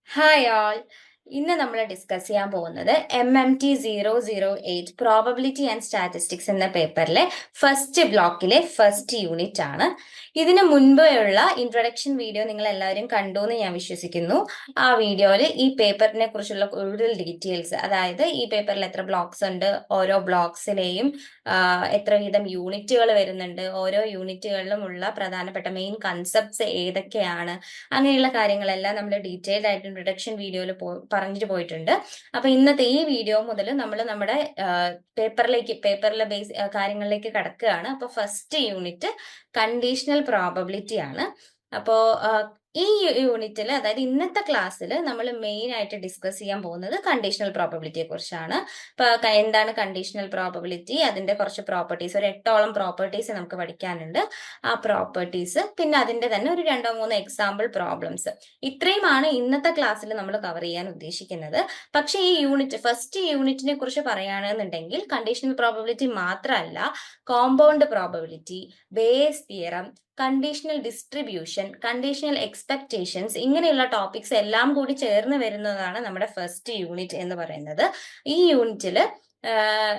Hi ആൾ, ഇന്ന് നമ്മൾ discuss ചെയ്യാൻ പോകുന്നത് MMT008 പ്രോബബിലിറ്റി ആൻഡ് സ്റ്റാറ്റിസ്റ്റിക്സ് എന്ന പേപ്പറിലെ ഫസ്റ്റ് ബ്ലോക്കിലെ ഫസ്റ്റ് യൂണിറ്റ് ആണ്. ഇതിനു മുൻപേയുള്ള ഇൻട്രൊഡക്ഷൻ വീഡിയോ നിങ്ങൾ എല്ലാവരും കണ്ടു എന്ന് ഞാൻ വിശ്വസിക്കുന്നു. ആ വീഡിയോയിൽ ഈ പേപ്പറിനെ കുറിച്ചുള്ള കൂടുതൽ ഡീറ്റെയിൽസ്, അതായത് ഈ പേപ്പറിൽ എത്ര ബ്ലോക്സ് ഉണ്ട്, ഓരോ ബ്ലോക്സിലെയും എത്ര വീതം യൂണിറ്റുകൾ വരുന്നുണ്ട്, ഓരോ യൂണിറ്റുകളിലുമുള്ള പ്രധാനപ്പെട്ട മെയിൻ കൺസെപ്റ്റ്സ് ഏതൊക്കെയാണ്, അങ്ങനെയുള്ള കാര്യങ്ങളെല്ലാം നമ്മൾ ഡീറ്റെയിൽഡ് ആയിട്ട് ഇൻട്രൊഡക്ഷൻ വീഡിയോയിൽ പറഞ്ഞിട്ട് പോയിട്ടുണ്ട്. അപ്പൊ ഇന്നത്തെ ഈ വീഡിയോ മുതൽ നമ്മൾ നമ്മുടെ പേപ്പറിലെ ബേസ് കാര്യങ്ങളിലേക്ക് കടക്കുകയാണ്. അപ്പൊ ഫസ്റ്റ് യൂണിറ്റ് കണ്ടീഷണൽ പ്രോബബിലിറ്റി ആണ്. അപ്പോ ഈ യൂണിറ്റിൽ, അതായത് ഇന്നത്തെ ക്ലാസ്സിൽ നമ്മൾ മെയിൻ ആയിട്ട് ഡിസ്കസ് ചെയ്യാൻ പോകുന്നത് കണ്ടീഷണൽ പ്രോബബിലിറ്റിയെ കുറിച്ചാണ്. ഇപ്പൊ എന്താണ് കണ്ടീഷണൽ പ്രോബബിലിറ്റി, അതിന്റെ കുറച്ച് പ്രോപ്പർട്ടീസ്, ഒരു 8ഓളം പ്രോപ്പർട്ടീസ് നമുക്ക് പഠിക്കാനുണ്ട്. ആ പ്രോപ്പർട്ടീസ്, പിന്നെ അതിന്റെ തന്നെ ഒരു 2-3 എക്സാമ്പിൾ പ്രോബ്ലംസ്, ഇത്രയുമാണ് ഇന്നത്തെ ക്ലാസ്സിൽ നമ്മൾ കവർ ചെയ്യാൻ ഉദ്ദേശിക്കുന്നത്. പക്ഷേ ഈ യൂണിറ്റ്, ഫസ്റ്റ് യൂണിറ്റിനെ കുറിച്ച് പറയുകയാണെന്നുണ്ടെങ്കിൽ കണ്ടീഷണൽ പ്രോബബിലിറ്റി മാത്രമല്ല, compound probability, base theorem, conditional distribution, conditional expectations, ഇങ്ങനെയുള്ള ടോപ്പിക്സ് എല്ലാം കൂടി ചേർന്ന് വരുന്നതാണ് നമ്മുടെ ഫസ്റ്റ് യൂണിറ്റ് എന്ന് പറയുന്നത്. ഈ യൂണിറ്റിൽ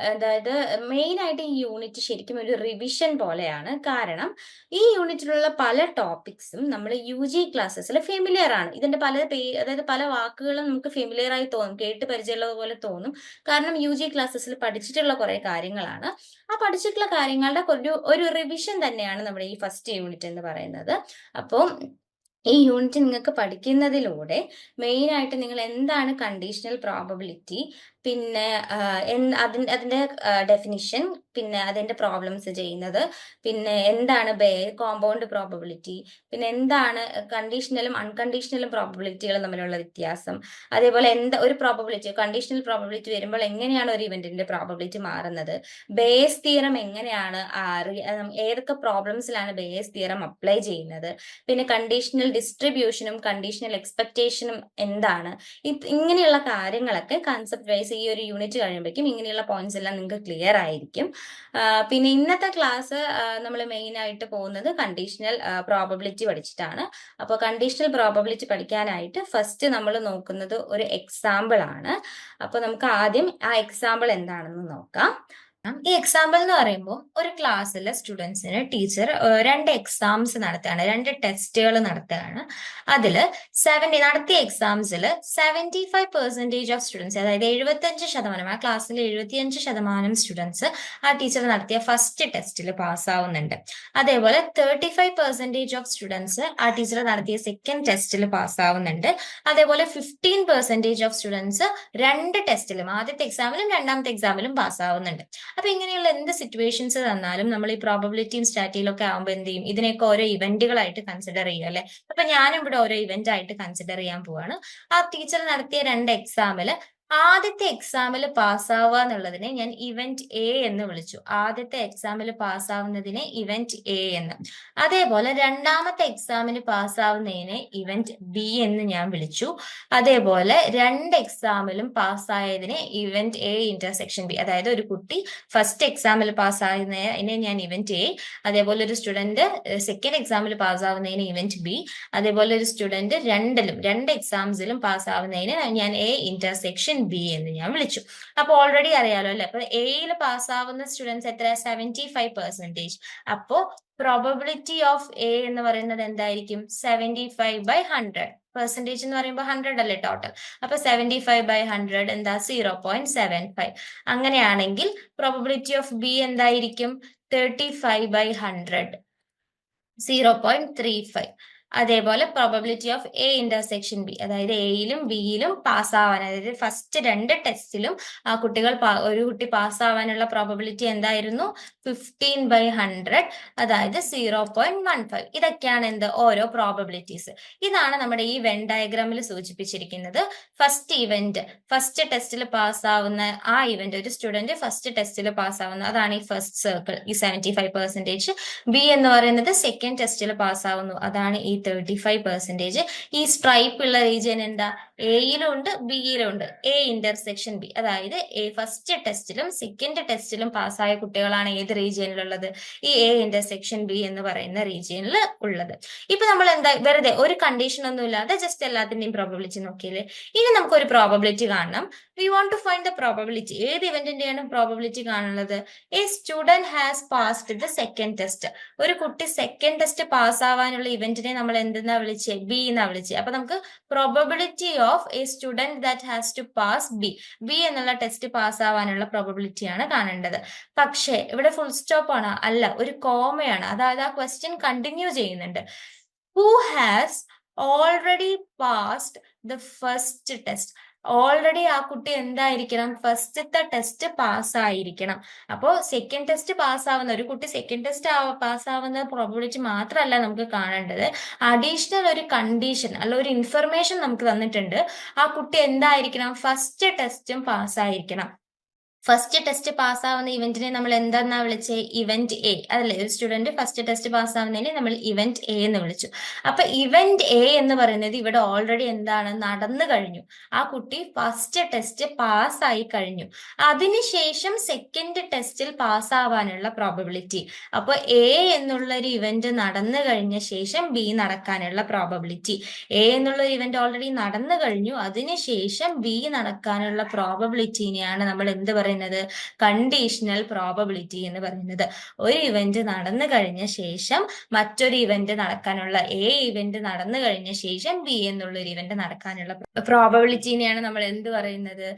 അതായത് മെയിൻ ആയിട്ട് ഈ യൂണിറ്റ് ശരിക്കും ഒരു റിവിഷൻ പോലെയാണ്. കാരണം ഈ യൂണിറ്റിലുള്ള പല ടോപ്പിക്സും നമ്മൾ UG ക്ലാസ്സസിൽ ഫെമിലിയർ ആണ്. ഇതിന്റെ അതായത് പല വാക്കുകളും നമുക്ക് ഫെമിലിയർ ആയി തോന്നും, കേട്ട് പരിചയമുള്ളത് പോലെ തോന്നും. കാരണം UG ക്ലാസ്സസിൽ പഠിച്ചിട്ടുള്ള കുറെ കാര്യങ്ങളാണ്. ആ പഠിച്ചിട്ടുള്ള കാര്യങ്ങളുടെ ഒരു റിവിഷൻ തന്നെയാണ് നമ്മുടെ ഈ ഫസ്റ്റ് യൂണിറ്റ് എന്ന് പറയുന്നത്. അപ്പോൾ ഈ യൂണിറ്റ് നിങ്ങൾക്ക് പഠിക്കുന്നതിലൂടെ മെയിൻ ആയിട്ട് നിങ്ങൾ എന്താണ് കണ്ടീഷണൽ പ്രോബബിലിറ്റി, പിന്നെ അതിന്റെ ഡെഫിനിഷൻ, പിന്നെ അതിന്റെ പ്രോബ്ലംസ് ചെയ്യുന്നത്, പിന്നെ എന്താണ് കോമ്പൗണ്ട് പ്രോബബിലിറ്റി, പിന്നെ എന്താണ് കണ്ടീഷണലും അൺകണ്ടീഷണലും പ്രോബബിലിറ്റികളും തമ്മിലുള്ള വ്യത്യാസം, അതേപോലെ ഒരു പ്രോബബിലിറ്റി, കണ്ടീഷണൽ പ്രോബബിലിറ്റി വരുമ്പോൾ എങ്ങനെയാണ് ഒരു ഇവന്റിന്റെ പ്രോബബിലിറ്റി മാറുന്നത്, ബേസ് തിയറം എങ്ങനെയാണ്, ഏതൊക്കെ പ്രോബ്ലംസിലാണ് ബേസ് തിയറം അപ്ലൈ ചെയ്യുന്നത്, പിന്നെ കണ്ടീഷണൽ ഡിസ്ട്രിബ്യൂഷനും കണ്ടീഷണൽ എക്സ്പെക്ടേഷനും എന്താണ്, ഇങ്ങനെയുള്ള കാര്യങ്ങളൊക്കെ കൺസെപ്റ്റ് വൈസ് ഈ ഒരു യൂണിറ്റ് കഴിയുമ്പോഴേക്കും ഇങ്ങനെയുള്ള പോയിന്റ്സ് എല്ലാം നിങ്ങൾക്ക് ക്ലിയർ ആയിരിക്കും. പിന്നെ ഇന്നത്തെ ക്ലാസ് നമ്മൾ മെയിൻ ആയിട്ട് പോകുന്നത് കണ്ടീഷണൽ പ്രോബബിലിറ്റി പഠിച്ചിട്ടാണ്. അപ്പോൾ കണ്ടീഷണൽ പ്രോബബിലിറ്റി പഠിക്കാനായിട്ട് ഫസ്റ്റ് നമ്മൾ നോക്കുന്നത് ഒരു എക്സാമ്പിൾ ആണ്. അപ്പോൾ നമുക്ക് ആദ്യം ആ എക്സാമ്പിൾ എന്താണെന്ന് നോക്കാം. ഈ എക്സാമ്പിൾ എന്ന് പറയുമ്പോൾ ഒരു ക്ലാസ്സിലെ സ്റ്റുഡൻസിന് ടീച്ചർ 2 എക്സാംസ് നടത്തുകയാണ്, 2 ടെസ്റ്റുകൾ നടത്തുകയാണ്. അതില് നടത്തിയ എക്സാംസിൽ 75% ഓഫ് സ്റ്റുഡൻസ്, അതായത് 75%, ആ ക്ലാസ്സിലെ 75% സ്റ്റുഡൻസ് ആ ടീച്ചർ നടത്തിയ ഫസ്റ്റ് ടെസ്റ്റിൽ പാസ്സാവുന്നുണ്ട്. അതേപോലെ 35% ഓഫ് സ്റ്റുഡൻസ് ആ ടീച്ചർ നടത്തിയ സെക്കൻഡ് ടെസ്റ്റിൽ പാസ്സാവുന്നുണ്ട്. അതേപോലെ 15% ഓഫ് സ്റ്റുഡൻസ് 2 ടെസ്റ്റിലും, ആദ്യത്തെ എക്സാമിലും രണ്ടാമത്തെ എക്സാമിലും പാസ്സാവുന്നുണ്ട്. അപ്പൊ ഇങ്ങനെയുള്ള എന്ത് സിറ്റുവേഷൻസ് തന്നാലും നമ്മൾ ഈ പ്രോബബിലിറ്റിയും സ്റ്റാറ്റിയിലൊക്കെ ആകുമ്പോൾ എന്ത് ചെയ്യും, ഇതിനെയൊക്കെ ഓരോ ഇവന്റുകളായിട്ട് കൺസിഡർ ചെയ്യും അല്ലെ. അപ്പൊ ഞാനും ഇവിടെ ഓരോ ഇവന്റ് ആയിട്ട് കൺസിഡർ ചെയ്യാൻ പോവാണ്. ആ ടീച്ചർ നടത്തിയ 2 എക്സാമില് ആദ്യത്തെ എക്സാമിൽ പാസ്സാവുക എന്നുള്ളതിനെ ഞാൻ ഇവന്റ് എ എന്ന് വിളിച്ചു. ആദ്യത്തെ എക്സാമിൽ പാസ്സാവുന്നതിനെ ഇവന്റ് എ എന്ന്. അതേപോലെ രണ്ടാമത്തെ എക്സാമിന് പാസ്സാവുന്നതിനെ ഇവന്റ് ബി എന്ന് ഞാൻ വിളിച്ചു. അതേപോലെ 2 എക്സാമിലും പാസ്സായതിനെ ഇവന്റ് എ ഇന്റർസെക്ഷൻ ബി. അതായത് ഒരു കുട്ടി ഫസ്റ്റ് എക്സാമിൽ പാസ്സാകുന്നതിനെ ഞാൻ ഇവന്റ് എ, അതേപോലെ ഒരു സ്റ്റുഡന്റ് സെക്കൻഡ് എക്സാമിൽ പാസ്സാവുന്നതിന് ഇവന്റ് ബി, അതേപോലെ ഒരു സ്റ്റുഡന്റ് 2 എക്സാംസിലും പാസ്സാവുന്നതിന് ഞാൻ എ ഇന്റർസെക്ഷൻ ബി എന്ന് ഞാൻ വിളിച്ചു. അപ്പൊ ഓൾറെഡി അറിയാലോ അല്ലെ. അപ്പൊ എയിൽ പാസ്സാവുന്ന സ്റ്റുഡൻസ് എത്ര? 75%. അപ്പോ പ്രോബബിലിറ്റി ഓഫ് എ എന്ന് പറയുന്നത് എന്തായിരിക്കും? 75/100. പെർസെന്റേജ് എന്ന് പറയുമ്പോൾ 100 അല്ലേ ടോട്ടൽ. അപ്പൊ 75/100 എന്താ? 0.75. അങ്ങനെയാണെങ്കിൽ പ്രോബബിലിറ്റി ഓഫ് ബി എന്തായിരിക്കും? 35/100, 0.35. അതേപോലെ probability of A intersection B, അതായത് എയിലും ബിയിലും പാസ്സാവാൻ, അതായത് ഫസ്റ്റ് 2 ടെസ്റ്റിലും ആ ഒരു കുട്ടി പാസ്സാവാനുള്ള പ്രോബബിലിറ്റി എന്തായിരുന്നു? 15/100, അതായത് 0.15. ഇതൊക്കെയാണ് ഓരോ പ്രോബബിലിറ്റീസ്. ഇതാണ് നമ്മുടെ ഈ വെൻ ഡയഗ്രാമിൽ സൂചിപ്പിച്ചിരിക്കുന്നത്. ഫസ്റ്റ് ഇവന്റ്, ഫസ്റ്റ് ടെസ്റ്റിൽ പാസ്സാവുന്ന ആ ഇവന്റ്, ഒരു സ്റ്റുഡന്റ് ഫസ്റ്റ് ടെസ്റ്റിൽ പാസ്സാവുന്ന, അതാണ് ഈ ഫസ്റ്റ് സർക്കിൾ, ഈ 75%. ബി എന്ന് പറയുന്നത് സെക്കൻഡ് ടെസ്റ്റിൽ പാസ്സാവുന്നു, അതാണ് ഈ 35%. ഈ സ്ട്രൈപ്പ് ഉള്ള റീജിയൻ എന്താ? എയിലും ഉണ്ട് ബിയിലും ഉണ്ട്. എ ഇന്റർസെക്ഷൻ ബി, അതായത് ഫസ്റ്റ് ടെസ്റ്റിലും സെക്കൻഡ് ടെസ്റ്റിലും പാസ്സായ കുട്ടികളാണ് ഏത് റീജിയനിലുള്ളത്? ഈ എ ഇന്റർസെക്ഷൻ ബി എന്ന് പറയുന്ന റീജിയനിൽ ഉള്ളത്. ഇപ്പൊ നമ്മൾ എന്താ വെറുതെ ഒരു കണ്ടീഷൻ ഒന്നും ഇല്ലാതെ ജസ്റ്റ് എല്ലാത്തിന്റെയും പ്രോബബിലിറ്റി നോക്കിയില്ലേ? ഇനി നമുക്കൊരു പ്രോബബിലിറ്റി കാണണം. We want to find the probability. ഏത് ഇവന്റിന്റെയാണ് പ്രോബബിലിറ്റി കാണുന്നത്? A student has passed the second test. ഒരു കുട്ടി സെക്കൻഡ് ടെസ്റ്റ് പാസ്സാവാനുള്ള ഇവന്റിനെ നമ്മൾ എന്തെന്നാ വിളിച്ചേ? ബി എന്നാ വിളിച്ചേ. അപ്പൊ നമുക്ക് probability of a student that has to pass B എന്നുള്ള ടെസ്റ്റ് പാസ്സാവാനുള്ള പ്രോബബിലിറ്റി ആണ് കാണേണ്ടത്. പക്ഷേ ഇവിടെ ഫുൾ സ്റ്റോപ്പ് ആണ്, അല്ല, ഒരു കോമയാണ്. അതായത് ആ ക്വസ്റ്റ്യൻ കണ്ടിന്യൂ ചെയ്യുന്നുണ്ട്. Who has already passed the first test. Already ആ കുട്ടി എന്തായിരിക്കണം? ഫസ്റ്റത്തെ ടെസ്റ്റ് പാസ്സായിരിക്കണം. അപ്പോൾ സെക്കൻഡ് ടെസ്റ്റ് പാസ്സാവുന്ന ഒരു കുട്ടി സെക്കൻഡ് ടെസ്റ്റ് പാസ്സാവുന്ന പ്രോബിലിറ്റി മാത്രമല്ല നമുക്ക് കാണേണ്ടത്, അഡീഷണൽ ഒരു കണ്ടീഷൻ അല്ല ഒരു ഇൻഫർമേഷൻ നമുക്ക് തന്നിട്ടുണ്ട്. ആ കുട്ടി എന്തായിരിക്കണം? ഫസ്റ്റ് ടെസ്റ്റും പാസ്സായിരിക്കണം. ഫസ്റ്റ് ടെസ്റ്റ് പാസ്സാവുന്ന ഇവന്റിനെ നമ്മൾ എന്താന്നാ വിളിച്ചേ? Event A. അതല്ലേ, ഒരു സ്റ്റുഡന്റ് ഫസ്റ്റ് ടെസ്റ്റ് പാസ്സാവുന്നതിനെ നമ്മൾ ഇവന്റ് എ എന്ന് വിളിച്ചു. അപ്പൊ ഇവന്റ് എ എന്ന് പറയുന്നത് ഇവിടെ ഓൾറെഡി എന്താണ്? നടന്നു കഴിഞ്ഞു. ആ കുട്ടി ഫസ്റ്റ് ടെസ്റ്റ് പാസ്സായി കഴിഞ്ഞു. അതിനുശേഷം സെക്കൻഡ് ടെസ്റ്റിൽ പാസ്സാവാനുള്ള പ്രോബബിലിറ്റി. അപ്പൊ എ എന്നുള്ള ഒരു ഇവന്റ് നടന്നു കഴിഞ്ഞ ശേഷം ബി നടക്കാനുള്ള പ്രോബബിലിറ്റി. എ എന്നുള്ള ഒരു ഇവന്റ് ഓൾറെഡി നടന്നു കഴിഞ്ഞു, അതിനുശേഷം ബി നടക്കാനുള്ള പ്രോബബിലിറ്റിനെയാണ് നമ്മൾ എന്ത് പറയുന്നത്? കണ്ടീഷണൽ പ്രോബബിലിറ്റി എന്ന് പറയുന്നത്. ഒരു ഇവന്റ് നടന്നു കഴിഞ്ഞ ശേഷം മറ്റൊരു ഇവന്റ് നടക്കാനുള്ള, എ ഇവന്റ് നടന്നു കഴിഞ്ഞ ശേഷം ബി എന്നുള്ള ഒരു ഇവന്റ് നടക്കാനുള്ള പ്രോബബിലിറ്റിനെയാണ് നമ്മൾ എന്ത് പറയുന്നത്?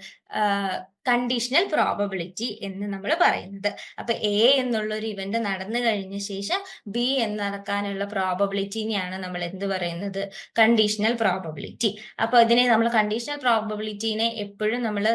കണ്ടീഷണൽ പ്രോബബിലിറ്റി എന്ന് നമ്മൾ പറയുന്നത്. അപ്പൊ എ എന്നുള്ള ഒരു ഇവന്റ് നടന്നു കഴിഞ്ഞ ശേഷം ബി എന്ന് നടക്കാനുള്ള പ്രോബബിലിറ്റിനെയാണ് നമ്മൾ എന്ത് പറയുന്നത്? Conditional probability. അപ്പൊ ഇതിനെ നമ്മൾ കണ്ടീഷണൽ പ്രോബബിലിറ്റിനെ എപ്പോഴും നമ്മൾ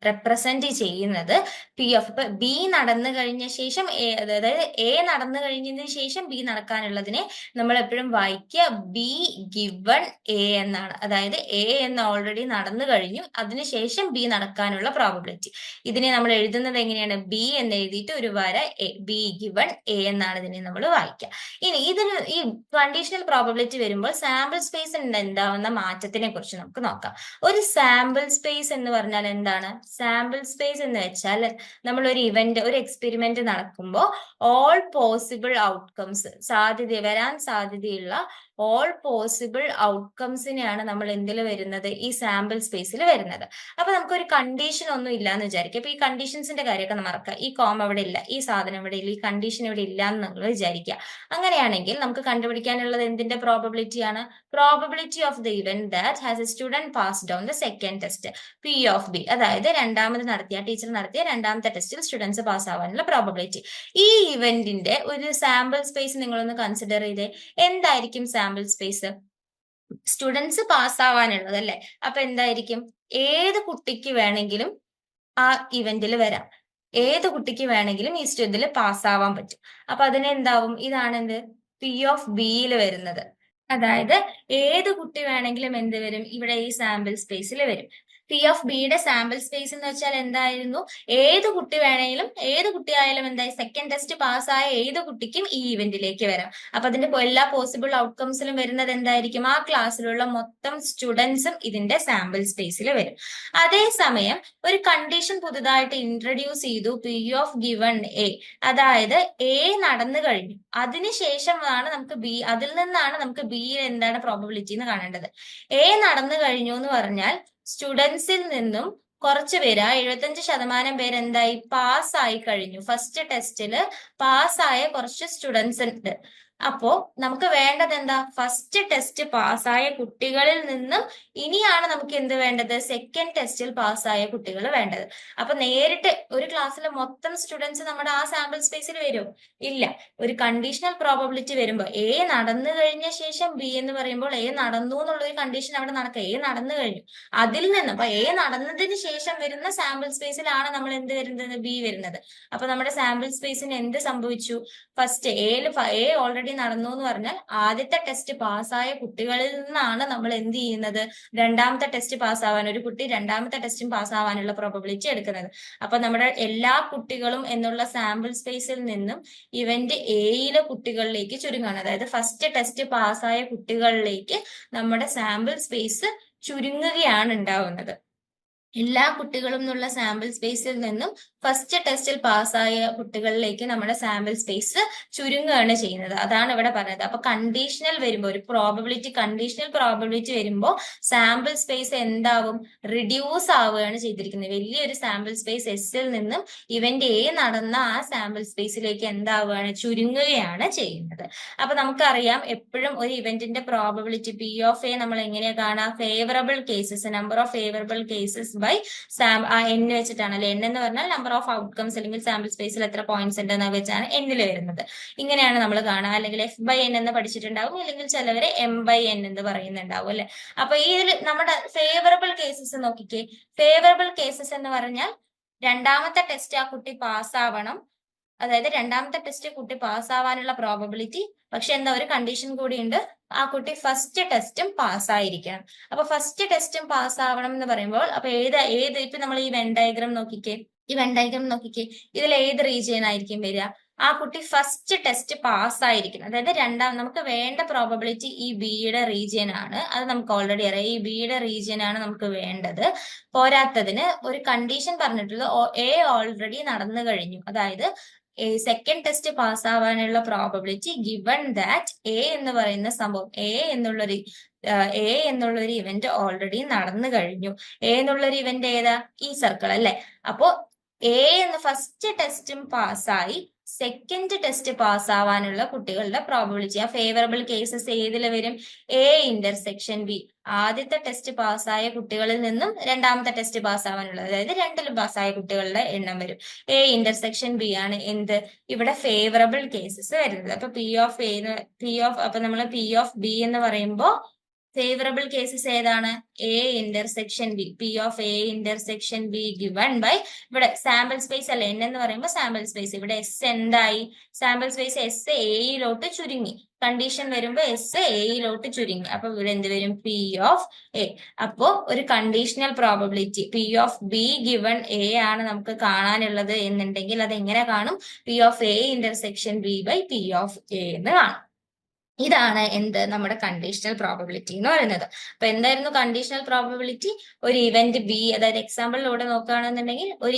റെപ്രസെന്റ് ചെയ്യുന്നത് പി ഓഫ്. ഇപ്പൊ ബി നടന്നു കഴിഞ്ഞ ശേഷം അതായത് എ നടന്നു കഴിഞ്ഞതിന് ശേഷം ബി നടക്കാനുള്ളതിനെ നമ്മൾ എപ്പോഴും വായിക്കുക ബി ഗിവൺ എ എന്നാണ്. അതായത് എ എന്ന് ഓൾറെഡി നടന്നു കഴിഞ്ഞു, അതിനുശേഷം ബി നടക്കാനുള്ള പ്രോബബിലിറ്റി. ഇതിനെ നമ്മൾ എഴുതുന്നത് എങ്ങനെയാണ്? ബി എന്ന് എഴുതിയിട്ട് ഒരു വര എ, ബി ഗിവൺ എ എന്നാണ് ഇതിനെ നമ്മൾ വായിക്കുക. ഇനി ഇതിന് ഈ കണ്ടീഷണൽ പ്രോബബിലിറ്റി വരുമ്പോൾ സാമ്പിൾ സ്പേസ് ഉണ്ടാവുന്ന മാറ്റത്തിനെ കുറിച്ച് നമുക്ക് നോക്കാം. ഒരു സാമ്പിൾ സ്പേസ് എന്ന് പറഞ്ഞാൽ എന്താണ്? സാമ്പിൾ സ്പേസ് എന്ന് വെച്ചാൽ നമ്മൾ ഒരു ഇവന്റ്, ഒരു എക്സ്പെരിമെന്റ് നടക്കുമ്പോൾ ഓൾ പോസിബിൾ ഔട്ട്കംസ്, വരാൻ സാധ്യതയുള്ള ഓൾ പോസിബിൾ ഔട്ട്കംസിനെയാണ് നമ്മൾ എന്തിൽ വരുന്നത്? ഈ സാമ്പിൾ സ്പേസിൽ വരുന്നത്. അപ്പൊ നമുക്കൊരു കണ്ടീഷൻ ഒന്നും ഇല്ലാന്ന് വിചാരിക്കുക. അപ്പൊ ഈ കണ്ടീഷൻസിന്റെ കാര്യമൊക്കെ മറക്കുക. ഈ കോമ ഇവിടെ ഇല്ല, ഈ സാധനം ഇവിടെ ഇല്ല, ഈ കണ്ടീഷൻ ഇവിടെ ഇല്ല എന്ന് നമ്മൾ വിചാരിക്കുക. അങ്ങനെയാണെങ്കിൽ നമുക്ക് കണ്ടുപിടിക്കാനുള്ളത് എന്തിന്റെ പ്രോബബിലിറ്റി ആണ്? Probability of the event that has A student passed on the second test, P of B. അതായത് രണ്ടാമത് നടത്തിയ, ടീച്ചർ നടത്തിയ രണ്ടാമത്തെ ടെസ്റ്റിൽ സ്റ്റുഡൻസ് പാസ് ആവാനുള്ള പ്രോബബിലിറ്റി. ഈ ഇവന്റിന്റെ ഒരു സാമ്പിൾ സ്പേസ് നിങ്ങളൊന്ന് കൺസിഡർ ചെയ്തേ. എന്തായിരിക്കും സാമ്പിൾ സ്പേസ്? സ്റ്റുഡൻസ് പാസ്സാവാനുള്ളത് അല്ലെ? അപ്പൊ എന്തായിരിക്കും? ഏത് കുട്ടിക്ക് വേണമെങ്കിലും ആ ഇവന്റിൽ വരാം. ഏത് കുട്ടിക്ക് വേണമെങ്കിലും ഈ ഇതിൽ പാസ്സാവാൻ പറ്റും. അപ്പൊ അതിനെന്താവും? ഇതാണ് എന്ത്? പി ഓഫ് ബിയിൽ വരുന്നത്. അതായത് ഏത് കുട്ടി വേണമെങ്കിലും എന്ത് വരും? ഇവിടെ ഈ സാമ്പിൾ സ്പേസിൽ വരും. പി ഓഫ് ബിയുടെ സാമ്പിൾ സ്പേസ് എന്ന് വെച്ചാൽ എന്തായിരുന്നു? ഏത് കുട്ടി വേണമെങ്കിലും, ഏത് കുട്ടിയായാലും എന്തായി, സെക്കൻഡ് ടെസ്റ്റ് പാസ്സായ ഏത് കുട്ടിക്കും ഈ ഇവന്റിലേക്ക് വരാം. അപ്പൊ അതിന്റെ എല്ലാ പോസിബിൾ ഔട്ട്കംസിലും വരുന്നത് എന്തായിരിക്കും? ആ ക്ലാസ്സിലുള്ള മൊത്തം സ്റ്റുഡൻസും ഇതിന്റെ സാമ്പിൾ സ്പേസിൽ വരും. അതേസമയം ഒരു കണ്ടീഷൻ പുതുതായിട്ട് ഇൻട്രൊഡ്യൂസ് ചെയ്തു, പി ഓഫ് ഗിവൺ എ. അതായത് എ നടന്നു കഴിഞ്ഞു, അതിനുശേഷമാണ് നമുക്ക് ബി, അതിൽ നിന്നാണ് നമുക്ക് ബി എന്താണ് പ്രോബബിലിറ്റി എന്ന് കാണേണ്ടത്. എ നടന്നു കഴിഞ്ഞു എന്ന് പറഞ്ഞാൽ സ്റ്റുഡൻസിൽ നിന്നും കുറച്ച് പേര്, 75% പേര് എന്തായി? പാസ്സായി കഴിഞ്ഞു. ഫസ്റ്റ് ടെസ്റ്റില് പാസ്സായ കുറച്ച് സ്റ്റുഡൻസ് ഉണ്ട്. അപ്പോ നമുക്ക് വേണ്ടത് എന്താ? ഫസ്റ്റ് ടെസ്റ്റ് പാസ്സായ കുട്ടികളിൽ നിന്നും ഇനിയാണ് നമുക്ക് എന്ത് വേണ്ടത്? സെക്കൻഡ് ടെസ്റ്റിൽ പാസ്സായ കുട്ടികൾ വേണ്ടത്. അപ്പൊ നേരിട്ട് ഒരു ക്ലാസ്സിലെ മൊത്തം സ്റ്റുഡൻസ് നമ്മുടെ ആ സാമ്പിൾ സ്പേസിൽ വരുമോ? ഇല്ല. ഒരു കണ്ടീഷണൽ പ്രോബബിലിറ്റി വരുമ്പോൾ എ നടന്നു കഴിഞ്ഞ ശേഷം ബി എന്ന് പറയുമ്പോൾ എ നടന്നു എന്നുള്ള ഒരു കണ്ടീഷൻ അവിടെ നടക്കുക. എ നടന്നു കഴിഞ്ഞു, അതിൽ നിന്ന് അപ്പൊ എ നടന്നതിന് ശേഷം വരുന്ന സാമ്പിൾ സ്പേസിലാണ് നമ്മൾ എന്ത് വരുന്നത്? ബി വരുന്നത്. അപ്പൊ നമ്മുടെ സാമ്പിൾ സ്പേസിന് എന്ത് സംഭവിച്ചു? ഫസ്റ്റ് എ ഓൾറെഡി നടന്നു എന്ന് പറഞ്ഞാൽ ആദ്യത്തെ ടെസ്റ്റ് പാസ്സായ കുട്ടികളിൽ നിന്നാണ് നമ്മൾ എന്ത് ചെയ്യുന്നത്? രണ്ടാമത്തെ ടെസ്റ്റ് പാസ്സാവാൻ, ഒരു കുട്ടി രണ്ടാമത്തെ ടെസ്റ്റും പാസ്സാവാനുള്ള പ്രോബബിലിറ്റി എടുക്കുന്നത്. അപ്പൊ നമ്മുടെ എല്ലാ കുട്ടികളും എന്നുള്ള സാമ്പിൾ സ്പേസിൽ നിന്നും ഇവന്റ് എയിലെ കുട്ടികളിലേക്ക് ചുരുങ്ങാണ്. അതായത് ഫസ്റ്റ് ടെസ്റ്റ് പാസ്സായ കുട്ടികളിലേക്ക് നമ്മുടെ സാമ്പിൾ സ്പേസ് ചുരുങ്ങുകയാണ് ഉണ്ടാവുന്നത്. എല്ലാ കുട്ടികളും എന്നുള്ള സാമ്പിൾ സ്പേസിൽ നിന്നും ഫസ്റ്റ് ടെസ്റ്റിൽ പാസ്സായ കുട്ടികളിലേക്ക് നമ്മുടെ സാമ്പിൾ സ്പേസ് ചുരുങ്ങുകയാണ് ചെയ്യുന്നത്. അതാണ് ഇവിടെ പറയുന്നത്. അപ്പൊ കണ്ടീഷണൽ വരുമ്പോൾ, ഒരു കണ്ടീഷണൽ പ്രോബബിലിറ്റി വരുമ്പോൾ സാമ്പിൾ സ്പേസ് എന്താവും? റിഡ്യൂസ് ആവുകയാണ് ചെയ്തിരിക്കുന്നത്. വലിയൊരു സാമ്പിൾ സ്പേസ് എസിൽ നിന്നും ഇവന്റ് എ നടന്ന ആ സാമ്പിൾ സ്പേസിലേക്ക് എന്താവുകയാണ്? ചുരുങ്ങുകയാണ് ചെയ്യുന്നത്. അപ്പൊ നമുക്കറിയാം എപ്പോഴും ഒരു ഇവന്റിന്റെ പ്രോബബിലിറ്റി പി ഓഫ് എ നമ്മൾ എങ്ങനെയാ കാണാം? Favourable cases, number of favourable cases by N വെച്ചിട്ടാണ് അല്ലെ. എൻ എന്ന് പറഞ്ഞാൽ നമ്പർ ഓഫ് ഔട്ട്കംസ് അല്ലെങ്കിൽ സാമ്പിൾ സ്പേസിൽ എത്ര പോയിന്റ്സ് ഉണ്ടെന്ന് വെച്ചാണ് എന്നിൽ വരുന്നത്. ഇങ്ങനെയാണ് നമ്മൾ കാണുക. അല്ലെങ്കിൽ എഫ് ബൈ എൻ എന്ന് പഠിച്ചിട്ടുണ്ടാവും, അല്ലെങ്കിൽ ചിലവര് എം ബൈ എൻ എന്ന് പറയുന്നുണ്ടാവും അല്ലെ. അപ്പൊ ഇതിൽ നമ്മുടെ ഫേവറബിൾ കേസസ് നോക്കിക്കേ. ഫേവറബിൾ കേസസ് എന്ന് പറഞ്ഞാൽ രണ്ടാമത്തെ ടെസ്റ്റ് ആ കുട്ടി പാസ്സാവണം. അതായത് രണ്ടാമത്തെ ടെസ്റ്റ് കുട്ടി പാസ്സാവാനുള്ള പ്രോബബിലിറ്റി. പക്ഷെ എന്താ, ഒരു കണ്ടീഷൻ കൂടിയുണ്ട്, ആ കുട്ടി ഫസ്റ്റ് ടെസ്റ്റും പാസ്സായിരിക്കണം. അപ്പൊ ഫസ്റ്റ് ടെസ്റ്റും പാസ്സാവണം എന്ന് പറയുമ്പോൾ അപ്പൊ ഇപ്പൊ നമ്മൾ ഈ വെൻ ഡയഗ്രാം നോക്കിക്കേ. ഇതിൽ ഏത് റീജിയൻ ആയിരിക്കും വരിക? ആ കുട്ടി ഫസ്റ്റ് ടെസ്റ്റ് പാസ്സായിരിക്കണം. അതായത് നമുക്ക് വേണ്ട പ്രോബബിലിറ്റി ഈ ബിയുടെ റീജിയൻ ആണ്. അത് നമുക്ക് ഓൾറെഡി അറിയാം. ഈ ബിയുടെ റീജിയൻ ആണ് നമുക്ക് വേണ്ടത്. പോരാത്തതിന് ഒരു കണ്ടീഷൻ പറഞ്ഞിട്ടുള്ളത് എ ഓൾറെഡി നടന്നു കഴിഞ്ഞു. അതായത് സെക്കൻഡ് ടെസ്റ്റ് പാസ്സാവാനുള്ള പ്രോബബിലിറ്റി ഗിവൺ ദാറ്റ് എ എന്ന് പറയുന്ന സംഭവം, എ എന്നുള്ളൊരു ഇവന്റ് ഓൾറെഡി നടന്നു കഴിഞ്ഞു. എ എന്നുള്ളൊരു ഇവന്റ് ഏതാ? ഈ സർക്കിൾ അല്ലെ. അപ്പോ എ എന്ന് ഫസ്റ്റ് ടെസ്റ്റും പാസ്സായി സെക്കൻഡ് ടെസ്റ്റ് പാസ്സാവാനുള്ള കുട്ടികളുടെ പ്രോബബിലിറ്റി, ആ ഫേവറബിൾ കേസസ് ഏതിൽ വരും? A intersection B. ആദ്യത്തെ ടെസ്റ്റ് പാസ്സായ കുട്ടികളിൽ നിന്നും രണ്ടാമത്തെ ടെസ്റ്റ് പാസ്സാവാനുള്ളത്, അതായത് രണ്ടിലും പാസ്സായ കുട്ടികളുടെ എണ്ണം വരും. എ ഇന്റർസെക്ഷൻ ബി ആണ് എന്ത്? ഇവിടെ ഫേവറബിൾ കേസസ് വരുന്നത്. അപ്പൊ നമ്മൾ പി ഓഫ് ബി എന്ന് പറയുമ്പോൾ ഫേവറബിൾ കേസസ് ഏതാണ്? A intersection B. P of A intersection B given by, ഇവിടെ സാമ്പിൾ സ്പേസ് അല്ല, എൻ എന്ന് പറയുമ്പോൾ സാമ്പിൾ സ്പേസ്. ഇവിടെ എസ് എന്തായി? സാമ്പിൾ സ്പേസ് എസ് എയിലോട്ട് ചുരുങ്ങി. കണ്ടീഷൻ വരുമ്പോൾ എസ് എയിലോട്ട് ചുരുങ്ങി. അപ്പൊ ഇവിടെ എന്ത് വരും? P of A. അപ്പോ ഒരു conditional probability P of B given A ആണ് നമുക്ക് കാണാനുള്ളത് എന്നുണ്ടെങ്കിൽ അത് എങ്ങനെ കാണും? P of A intersection B by P of A എന്ന് കാണും. ഇതാണ് എന്ത്? നമ്മുടെ കണ്ടീഷണൽ പ്രോബബിലിറ്റി എന്ന് പറയുന്നത്. അപ്പൊ എന്തായിരുന്നു കണ്ടീഷണൽ പ്രോബബിലിറ്റി? ഒരു ഇവന്റ് ബി, അതായത് എക്സാമ്പിളിലൂടെ നോക്കുകയാണെന്നുണ്ടെങ്കിൽ ഒരു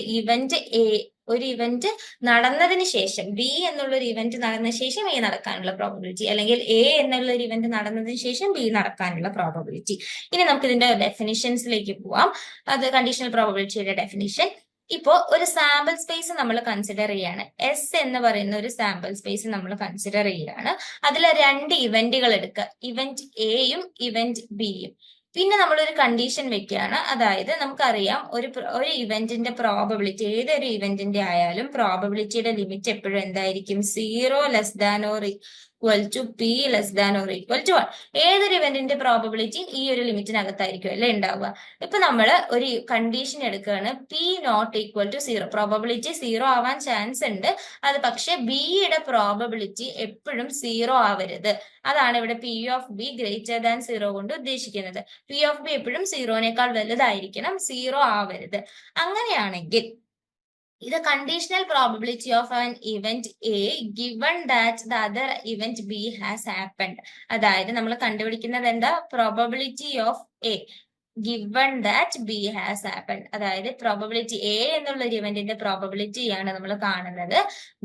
ഇവന്റ് നടന്നതിന് ശേഷം, ബി എന്നുള്ള ഒരു ഇവന്റ് നടന്നതിന് ശേഷം എ നടക്കാനുള്ള പ്രോബബിലിറ്റി, അല്ലെങ്കിൽ എ എന്നുള്ള ഒരു ഇവന്റ് നടന്നതിന് ശേഷം ബി നടക്കാനുള്ള പ്രോബബിലിറ്റി. ഇനി നമുക്ക് ഇതിന്റെ ഡെഫിനിഷൻസിലേക്ക് പോവാം. അത് കണ്ടീഷണൽ പ്രോബബിലിറ്റിയുടെ ഡെഫിനിഷൻ. ഇപ്പോ ഒരു സാമ്പിൾ സ്പേസ് നമ്മൾ കൺസിഡർ ചെയ്യാണ്. എസ് എന്ന് പറയുന്ന ഒരു സാമ്പിൾ സ്പേസ് നമ്മൾ കൺസിഡർ ചെയ്യാണ്. അതിൽ രണ്ട് ഇവന്റുകൾ എടുക്കുക, ഇവന്റ് എയും ഇവന്റ് ബിയും. പിന്നെ നമ്മളൊരു കണ്ടീഷൻ വെക്കുകയാണ്. അതായത് നമുക്കറിയാം ഒരു ഇവന്റിന്റെ പ്രോബബിലിറ്റി, ഏതൊരു ഇവന്റിന്റെ ആയാലും പ്രോബബിലിറ്റിയുടെ ലിമിറ്റ് എപ്പോഴും എന്തായിരിക്കും? 0 less than or equal to P less than or equal to 1. ഏതൊരു ഇവന്റിന്റെ പ്രോബബിലിറ്റി ഈ ഒരു ലിമിറ്റിനകത്തായിരിക്കും അല്ലെ ഉണ്ടാവുക. ഇപ്പൊ നമ്മൾ ഒരു കണ്ടീഷൻ എടുക്കുകയാണ്, P not equal to 0. Probability 0 ആവാൻ ചാൻസ് ഉണ്ട്. അത് പക്ഷെ ബിയുടെ പ്രോബബിലിറ്റി എപ്പോഴും 0 ആവരുത്. അതാണ് ഇവിടെ P of be greater than 0 കൊണ്ട് ഉദ്ദേശിക്കുന്നത്. പി ഓഫ് ബി എപ്പോഴും 0നേക്കാൾ വലുതായിരിക്കണം, 0 ആവരുത്. അങ്ങനെയാണെങ്കിൽ the conditional probability of an event A given that the other event B has happened. അതായത് നമ്മൾ കണ്ടുപിടിക്കുന്നത് എന്താ? Probability of A given that be has happened. അതായത് പ്രോബബിലിറ്റി എ എന്നുള്ള ഒരു ഇവന്റിന്റെ പ്രോബബിലിറ്റി ആണ് നമ്മൾ കാണുന്നത്,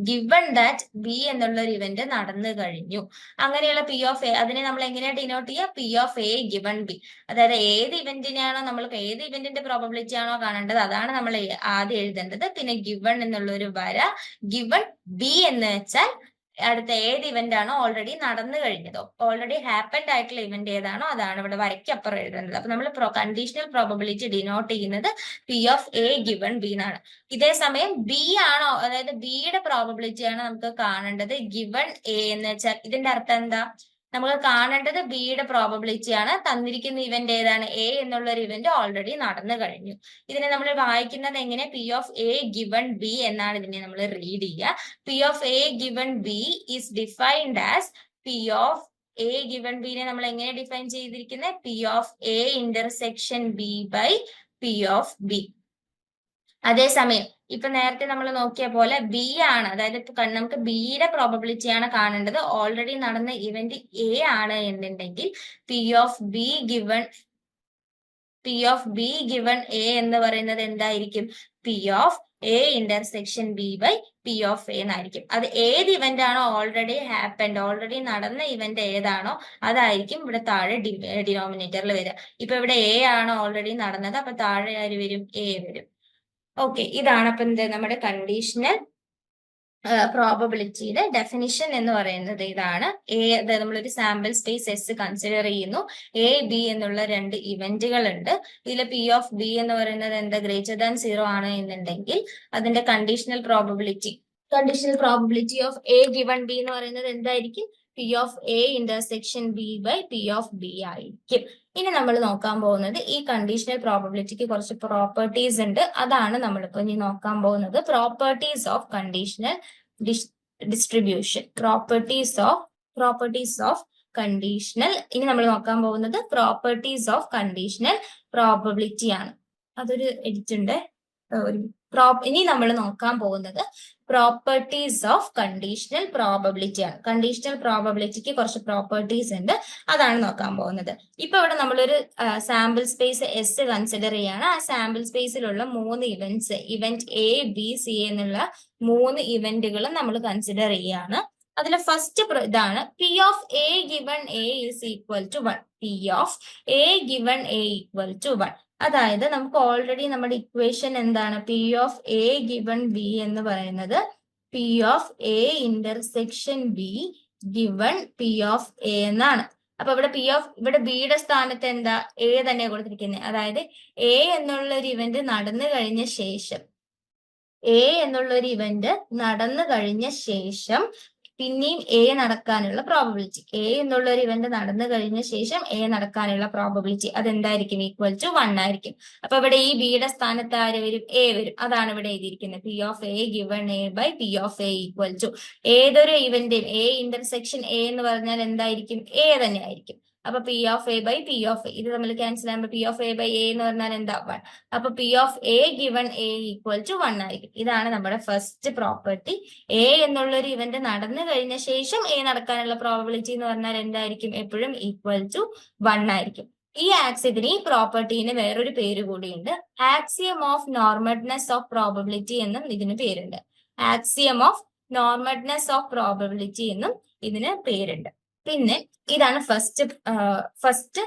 ഗിവൺ ദാറ്റ് ബി എന്നുള്ള ഒരു ഇവന്റ് നടന്നു കഴിഞ്ഞു. അങ്ങനെയുള്ള പി ഓഫ് എ, അതിനെ നമ്മൾ എങ്ങനെയാണ് ഡിനോട്ട് ചെയ്യുക? P of A given B. അതായത് ഏത് ഇവന്റിന്റെ പ്രോബബിലിറ്റി ആണോ കാണേണ്ടത് അതാണ് നമ്മൾ ആദ്യം എഴുതേണ്ടത്. പിന്നെ ഗിവൺ എന്നുള്ള ഒരു വര, ഗിവൺ ബി എന്ന് വെച്ചാൽ അടുത്ത ഏത് ഇവന്റ് ആണോ ഓൾറെഡി നടന്നു കഴിഞ്ഞതോ, ഓൾറെഡി ഹാപ്പൻഡ് ആയിട്ടുള്ള ഇവന്റ് ഏതാണോ അതാണ് ഇവിടെ വരയ്ക്ക് അപ്പുറം എഴുതുന്നത്. അപ്പൊ നമ്മൾ കണ്ടീഷണൽ പ്രോബബിലിറ്റി ഡിനോട്ട് ചെയ്യുന്നത് P of A given B എന്നാണ്. ഇതേ സമയം ബി ആണോ, അതായത് ബിയുടെ പ്രോബബിലിറ്റി ആണ് നമുക്ക് കാണേണ്ടത് ഗിവൺ എ എന്ന് വെച്ചാൽ ഇതിന്റെ അർത്ഥം എന്താ? നമുക്ക് കാണേണ്ടത് ബിയുടെ പ്രോബബിലിറ്റി ആണ്. തന്നിരിക്കുന്ന ഇവന്റ് ഏതാണ്? എ എന്നുള്ള ഒരു ഇവന്റ് ഓൾറെഡി നടന്നു കഴിഞ്ഞു. ഇതിനെ നമ്മൾ വായിക്കുന്നത് എങ്ങനെ? P of A given B എന്നാണ് ഇതിനെ നമ്മൾ റീഡ് ചെയ്യുക. P of A given B is defined as P of A given ബിനെ നമ്മൾ എങ്ങനെ ഡിഫൈൻ ചെയ്തിരിക്കുന്നത്? P of A intersection B by P of B. അതേസമയം ഇപ്പൊ നേരത്തെ നമ്മൾ നോക്കിയ പോലെ ബി ആണ്, അതായത് ഇപ്പൊ നമുക്ക് ബിയുടെ പ്രോബബിലിറ്റി ആണ് കാണേണ്ടത്. ഓൾറെഡി നടന്ന ഇവന്റ് എ ആണ് എന്നുണ്ടെങ്കിൽ P of B given P of B given A എന്ന് പറയുന്നത് എന്തായിരിക്കും? P of A intersection B by P of A എന്നായിരിക്കും. അത് ഏത് ഇവന്റ് ആണോ ഓൾറെഡി നടന്ന ഇവന്റ് ഏതാണോ അതായിരിക്കും ഇവിടെ താഴെ ഡിനോമിനേറ്ററിൽ വരിക. ഇപ്പൊ ഇവിടെ എ ആണ് ഓൾറെഡി നടന്നത്, അപ്പൊ താഴെ ആര് വരും? എ വരും. ഓക്കെ, ഇതാണ് അപ്പൊ എന്ത് നമ്മുടെ കണ്ടീഷണൽ പ്രോബബിലിറ്റിയുടെ ഡെഫിനിഷൻ എന്ന് പറയുന്നത് ഇതാണ്. നമ്മളൊരു സാമ്പിൾ സ്പേസ് എസ് കൺസിഡർ ചെയ്യുന്നു. എ ബി എന്നുള്ള രണ്ട് ഇവന്റുകൾ ഉണ്ട്. ഇതിൽ പി ഓഫ് ബി എന്ന് പറയുന്നത് എന്താ? ഗ്രേറ്റർ ദാൻ 0 ആണ് എന്നുണ്ടെങ്കിൽ അതിന്റെ conditional probability of A given B എന്ന് പറയുന്നത് എന്തായിരിക്കും? P of A intersection B by P of B ആയിരിക്കും. ഇനി നമ്മൾ നോക്കാൻ പോകുന്നത് ഈ കണ്ടീഷണൽ പ്രോബബിലിറ്റിക്ക് കുറച്ച് പ്രോപ്പർട്ടീസ് ഉണ്ട്. അതാണ് നമ്മളിപ്പോ ഇനി നോക്കാൻ പോകുന്നത്. Properties of conditional distribution. Properties of conditional. ഇനി നമ്മൾ നോക്കാൻ പോകുന്നത് പ്രോപ്പർട്ടീസ് ഓഫ് കണ്ടീഷണൽ പ്രോബബിലിറ്റി ആണ്. അതൊരു എഡിറ്റ് ഉണ്ട്. ഇനി നമ്മൾ നോക്കാൻ പോകുന്നത് പ്രോപ്പർട്ടീസ് ഓഫ് കണ്ടീഷണൽ പ്രോബബിലിറ്റി ആണ്. കണ്ടീഷണൽ പ്രോബബിലിറ്റിക്ക് കുറച്ച് പ്രോപ്പർട്ടീസ് ഉണ്ട്, അതാണ് നോക്കാൻ പോകുന്നത്. ഇപ്പൊ ഇവിടെ നമ്മളൊരു സാമ്പിൾ സ്പേസ് എസ് കൺസിഡർ ചെയ്യാണ്. ആ സാമ്പിൾ സ്പേസിലുള്ള 3 events, event A B C എന്നുള്ള 3 ഇവന്റുകളും നമ്മൾ കൺസിഡർ ചെയ്യാണ്. അതിലെ ഫസ്റ്റ് ഇതാണ് P of A given A is equal to 1. P of A given A equal to 1. അതായത് നമുക്ക് ഓൾറെഡി നമ്മുടെ ഇക്വേഷൻ എന്താണ്? P of A given B എന്ന് പറയുന്നത് P of A intersection B given P of A എന്നാണ്. അപ്പൊ ഇവിടെ ബിയുടെ സ്ഥാനത്ത് എന്താ? എ തന്നെ കൊടുത്തിരിക്കുന്നത്. അതായത് എ എന്നുള്ള ഒരു ഇവന്റ് നടന്നു കഴിഞ്ഞ ശേഷം പിന്നെയും എ നടക്കാനുള്ള പ്രോബബിലിറ്റി, എ എന്നുള്ള ഒരു ഇവന്റ് നടന്നു കഴിഞ്ഞ ശേഷം എ നടക്കാനുള്ള പ്രോബബിലിറ്റി അതെന്തായിരിക്കും? ഈക്വൽ ടു 1 ആയിരിക്കും. അപ്പൊ ഇവിടെ ഈ ബിയുടെ സ്ഥാനത്ത് ആര് വരും? എ വരും. അതാണ് ഇവിടെ എഴുതിയിരിക്കുന്നത്. P of A given A by P of A equal to ഏതൊരു ഇവന്റും എ ഇന്റർസെക്ഷൻ എ എന്ന് പറഞ്ഞാൽ എന്തായിരിക്കും? എ തന്നെ ആയിരിക്കും. അപ്പൊ P of A by P of A ഇത് നമ്മൾ ക്യാൻസൽ ആകുമ്പോൾ P of A by A എന്ന് പറഞ്ഞാൽ എന്താ? 1. അപ്പൊ P of A given A equal to 1 ആയിരിക്കും. ഇതാണ് നമ്മുടെ ഫസ്റ്റ് പ്രോപ്പർട്ടി. എ എന്നുള്ള ഒരു ഇവന്റ് നടന്നു കഴിഞ്ഞ ശേഷം എ നടക്കാനുള്ള പ്രോബബിലിറ്റി എന്ന് പറഞ്ഞാൽ എന്തായിരിക്കും? എപ്പോഴും ഈക്വൽ ടു 1 ആയിരിക്കും. ഈ ആക്സിയത്തിന്, ഈ പ്രോപ്പർട്ടീന് വേറൊരു പേര് കൂടിയുണ്ട്. ആക്സിയം ഓഫ് നോർമഡ്നെസ് ഓഫ് പ്രോബബിലിറ്റി എന്നും ഇതിന് പേരുണ്ട്. ആക്സിയം ഓഫ് നോർമഡ്നെസ് ഓഫ് പ്രോബബിലിറ്റി എന്നും ഇതിന് പേരുണ്ട്. പിന്നെ ഇതാണ് ഫസ്റ്റ്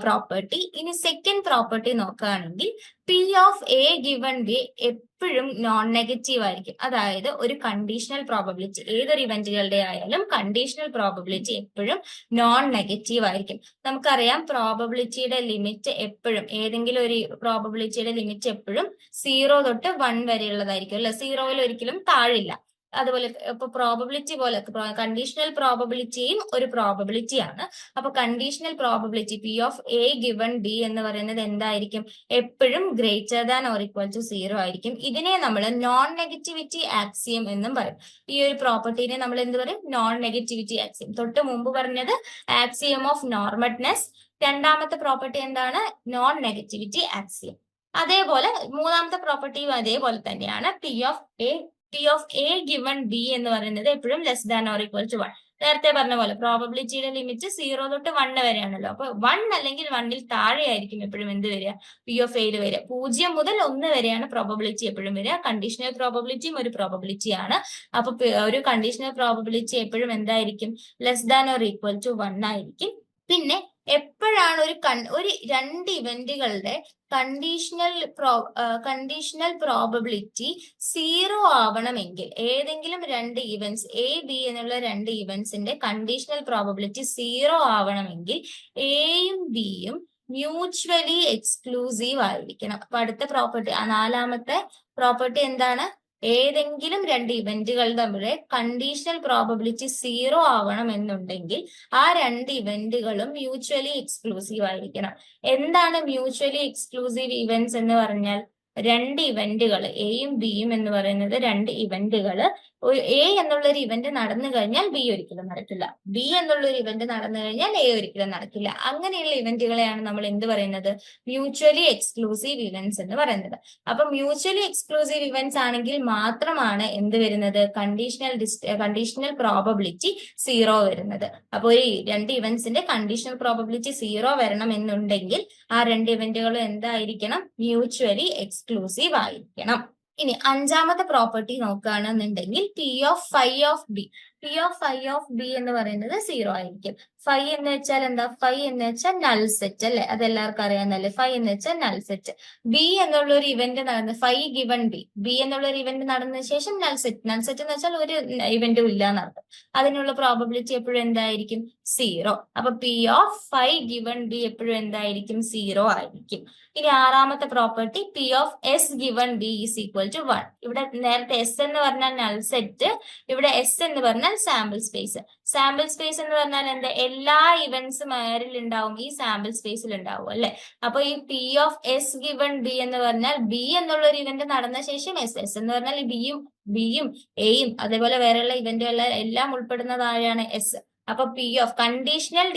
പ്രോപ്പർട്ടി. ഇനി സെക്കൻഡ് പ്രോപ്പർട്ടി നോക്കുകയാണെങ്കിൽ P of A given B എപ്പോഴും നോൺ നെഗറ്റീവ് ആയിരിക്കും. അതായത് ഒരു കണ്ടീഷണൽ പ്രോബബിലിറ്റി, ഏതൊരു ഇവന്റുകളുടെ ആയാലും കണ്ടീഷണൽ പ്രോബബിലിറ്റി എപ്പോഴും നോൺ നെഗറ്റീവ് ആയിരിക്കും. നമുക്കറിയാം പ്രോബബിലിറ്റിയുടെ ലിമിറ്റ് എപ്പോഴും, ഏതെങ്കിലും ഒരു പ്രോബബിലിറ്റിയുടെ ലിമിറ്റ് എപ്പോഴും 0 തൊട്ട് 1 വരെയുള്ളതായിരിക്കും അല്ലെ. 0-ൽ ഒരിക്കലും താഴില്ല. അതുപോലെ ഇപ്പൊ പ്രോബബിലിറ്റി പോലെ കണ്ടീഷണൽ പ്രോബബിലിറ്റിയും ഒരു പ്രോബബിലിറ്റി ആണ്. അപ്പൊ conditional probability P of A given B എന്ന് പറയുന്നത് എന്തായിരിക്കും? എപ്പോഴും greater than or equal to 0 ആയിരിക്കും. ഇതിനെ നമ്മൾ നോൺ നെഗറ്റിവിറ്റി ആക്സിയം എന്നും പറയും. ഈ ഒരു പ്രോപ്പർട്ടീനെ നമ്മൾ എന്ത് പറയും? Non negativity axiom. തൊട്ട് മുമ്പ് പറഞ്ഞത് ആക്സിയം ഓഫ് നോർമഡ്നെസ്. രണ്ടാമത്തെ പ്രോപ്പർട്ടി എന്താണ്? Non negativity axiom. അതേപോലെ മൂന്നാമത്തെ പ്രോപ്പർട്ടിയും അതേപോലെ തന്നെയാണ്. P of A given B എന്ന് പറയുന്നത് എപ്പോഴും less than or equal to 1. നേരത്തെ പറഞ്ഞ പോലെ പ്രോബബിലിറ്റിയുടെ ലിമിറ്റ് 0 തൊട്ട് 1 വരെയാണല്ലോ. അപ്പൊ 1 അല്ലെങ്കിൽ 1-ൽ താഴെ ആയിരിക്കും എപ്പോഴും എന്ത് വരിക? പി ഓഫ് എയിൽ വരിക. 0 മുതൽ 1 വരെയാണ് പ്രോബബിലിറ്റി എപ്പോഴും വരിക. കണ്ടീഷണൽ പ്രോബബിലിറ്റിയും ഒരു പ്രോബബിലിറ്റി ആണ്. അപ്പൊ ഒരു കണ്ടീഷണൽ പ്രോബബിലിറ്റി എപ്പോഴും എന്തായിരിക്കും? Less than or equal to 1 ആയിരിക്കും. പിന്നെ എപ്പോഴാണ് ഒരു രണ്ട് ഇവന്റുകളുടെ കണ്ടീഷണൽ പ്രോബബിലിറ്റി 0 ആവണമെങ്കിൽ, ഏതെങ്കിലും രണ്ട് ഇവന്റ്സ് എ ബി എന്നുള്ള രണ്ട് ഇവന്റ്സിന്റെ കണ്ടീഷണൽ പ്രോബബിലിറ്റി 0 ആവണമെങ്കിൽ എയും ബിയും മ്യൂച്വലി എക്സ്ക്ലൂസീവ് ആയിരിക്കണം. അപ്പൊ അടുത്ത പ്രോപ്പർട്ടി, നാലാമത്തെ പ്രോപ്പർട്ടി എന്താണ്? ഏതെങ്കിലും രണ്ട് ഇവന്റുകൾ തമ്മിലെ കണ്ടീഷണൽ പ്രോബബിലിറ്റി 0 ആവണം എന്നുണ്ടെങ്കിൽ ആ രണ്ട് ഇവന്റുകളും മ്യൂച്വലി എക്സ്ക്ലൂസീവ് ആയിരിക്കണം. എന്താണ് മ്യൂച്വലി എക്സ്ക്ലൂസീവ് ഇവന്റ്സ് എന്ന് പറഞ്ഞാൽ? രണ്ട് ഇവന്റുകൾ എയും ബിയും എന്ന് പറയുന്നത് രണ്ട് ഇവന്റുകൾ എ എന്നുള്ള ഒരു ഇവന്റ് നടന്നു കഴിഞ്ഞാൽ ബി ഒരിക്കലും നടക്കില്ല, ബി എന്നുള്ള ഒരു ഇവന്റ് നടന്നു കഴിഞ്ഞാൽ എ ഒരിക്കലും നടക്കില്ല. അങ്ങനെയുള്ള ഇവന്റുകളെയാണ് നമ്മൾ എന്ത് പറയുന്നത്? മ്യൂച്വലി എക്സ്ക്ലൂസീവ് ഇവന്റ്സ് എന്ന് പറയുന്നത്. അപ്പൊ മ്യൂച്വലി എക്സ്ക്ലൂസീവ് ഇവന്റ്സ് ആണെങ്കിൽ മാത്രമാണ് എന്ത് വരുന്നത്? കണ്ടീഷണൽ പ്രോബബിലിറ്റി 0 വരുന്നത്. അപ്പൊ ഈ രണ്ട് ഇവന്റ്സിന്റെ കണ്ടീഷണൽ പ്രോബബിലിറ്റി 0 വരണം എന്നുണ്ടെങ്കിൽ ആ രണ്ട് ഇവന്റുകളും എന്തായിരിക്കണം? മ്യൂച്വലി എക്സ്ക്ലൂസീവ് ആയിരിക്കണം. ഇനി അഞ്ചാമത്തെ പ്രോപ്പർട്ടി നോക്കുകയാണെന്നുണ്ടെങ്കിൽ P of phi of B. P of phi of B എന്ന് പറയുന്നത് 0 ആയിരിക്കും. ഫൈ എന്ന് വെച്ചാൽ എന്താ? ഫൈ എന്ന് വെച്ചാൽ നൾ സെറ്റ് അല്ലെ? അതെല്ലാവർക്കും അറിയാവുന്നല്ലേ? ഫൈ എന്ന് വെച്ചാൽ നൾ സെറ്റ്. ബി എന്നുള്ള ഒരു ഇവന്റ് നടന്ന് ഫൈ ഗിവൺ ബി, ബി എന്നുള്ള ഒരു ഇവന്റ് നടന്ന ശേഷം നൾ സെറ്റ്. നൾ സെറ്റ് എന്ന് വെച്ചാൽ ഒരു ഇവന്റും ഇല്ല എന്നർത്ഥം. അതിനുള്ള പ്രോബബിലിറ്റി എപ്പോഴും എന്തായിരിക്കും? 0. അപ്പൊ P of phi given B എപ്പോഴും എന്തായിരിക്കും? 0 ആയിരിക്കും. ഇനി ആറാമത്തെ property P of S given B is equal to 1. ഇവിടെ നേരത്തെ എസ് എന്ന് പറഞ്ഞാൽ നൾ സെറ്റ്, ഇവിടെ എസ് എന്ന് പറഞ്ഞാൽ സാമ്പിൾ സ്പേസ്. സാമ്പിൾ സ്പേസ് എന്ന് പറഞ്ഞാൽ എന്താ? എല്ലാ ഇവന്റ്സും ആരിൽ ഉണ്ടാവും? ഈ സാമ്പിൾ സ്പേസിൽ ഉണ്ടാവും അല്ലെ? അപ്പൊ ഈ P of S given B എന്ന് പറഞ്ഞാൽ ബി എന്നുള്ള ഒരു ഇവന്റ് നടന്ന ശേഷം എസ്. എസ് എന്ന് പറഞ്ഞാൽ ബിയും എയും അതേപോലെ വേറെയുള്ള ഇവന്റുകൾ എല്ലാം ഉൾപ്പെടുന്നതായാണ് എസ്. അപ്പൊ P of conditional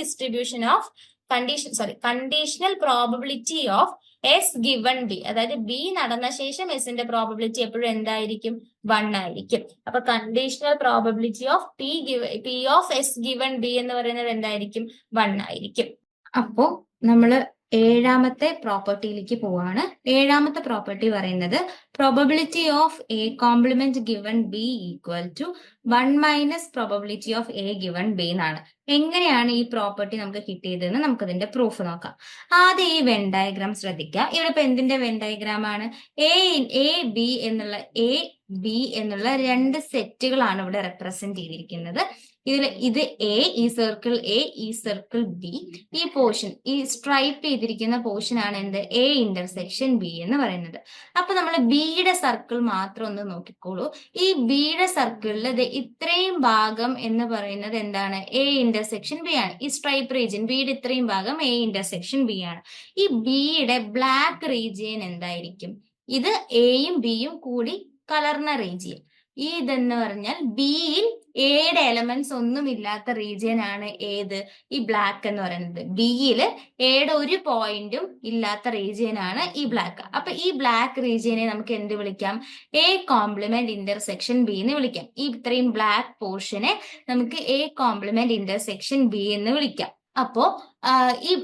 probability of S given B, അതായത് ബി നടന്ന ശേഷം എസിന്റെ പ്രോബബിലിറ്റി എപ്പോഴും എന്തായിരിക്കും? 1 ആയിരിക്കും. അപ്പൊ conditional probability of P of S given B എന്ന് പറയുന്നത് എന്തായിരിക്കും? 1 ആയിരിക്കും. അപ്പോ നമ്മള് ഏഴാമത്തെ പ്രോപ്പർട്ടിയിലേക്ക് പോവാണ്. ഏഴാമത്തെ പ്രോപ്പർട്ടി പറയുന്നത് probability of A complement given B equal to 1 minus probability of A given B എന്നാണ്. എങ്ങനെയാണ് ഈ പ്രോപ്പർട്ടി നമുക്ക് കിട്ടിയതെന്ന് നമുക്ക് ഇതിന്റെ പ്രൂഫ് നോക്കാം. ആദ്യം ഈ വെൻ ഡയഗ്രാം ശ്രദ്ധിക്കുക. ഇവിടെ ഇപ്പൊ എന്തിന്റെ വെൻ ഡയഗ്രാം ആണ്? എ ബി എന്നുള്ള രണ്ട് സെറ്റുകളാണ് ഇവിടെ റെപ്രസെന്റ് ചെയ്തിരിക്കുന്നത്. ഇത് എ, ഈ സർക്കിൾ എ, ഈ സർക്കിൾ ബി. ഈ പോർഷൻ, ഈ സ്ട്രൈപ്പ് ചെയ്തിരിക്കുന്ന പോർഷൻ ആണ് എന്ത്? എ ഇന്റർസെക്ഷൻ ബി എന്ന് പറയുന്നത്. അപ്പൊ നമ്മൾ ബിയുടെ സർക്കിൾ മാത്രം ഒന്ന് നോക്കിക്കോളൂ. ഈ ബിയുടെ സർക്കിളിൽ ഇത്രയും ഭാഗം എന്ന് പറയുന്നത് എന്താണ്? എ ഇന്റർസെക്ഷൻ ബി ആണ്. ഈ സ്ട്രൈപ്പ് റീജിയൻ, ബിയുടെ ഇത്രയും ഭാഗം എ ഇന്റർസെക്ഷൻ ബി ആണ്. ഈ ബിയുടെ ബ്ലാക്ക് റീജിയൻ എന്തായിരിക്കും? ഇത് എയും ബിയും കൂടി കലർന്ന റീജിയൻ. ഇതെന്ന് പറഞ്ഞാൽ ബിയിൽ എയുടെ എലമെന്റ്സ് ഒന്നും ഇല്ലാത്ത റീജിയൻ ആണ് ഏത്? ഈ ബ്ലാക്ക് എന്ന് പറയുന്നത്. ബിയിൽ എയുടെ ഒരു പോയിന്റും ഇല്ലാത്ത റീജിയൻ ആണ് ഈ ബ്ലാക്ക്. അപ്പൊ ഈ ബ്ലാക്ക് റീജിയനെ നമുക്ക് എന്ത് വിളിക്കാം? എ കോംപ്ലിമെന്റ് ഇന്റർസെക്ഷൻ ബി എന്ന് വിളിക്കാം. ഈ ഇത്രയും ബ്ലാക്ക് പോർഷനെ നമുക്ക് എ കോംപ്ലിമെന്റ് ഇന്റർസെക്ഷൻ ബി എന്ന് വിളിക്കാം. അപ്പോ ഈ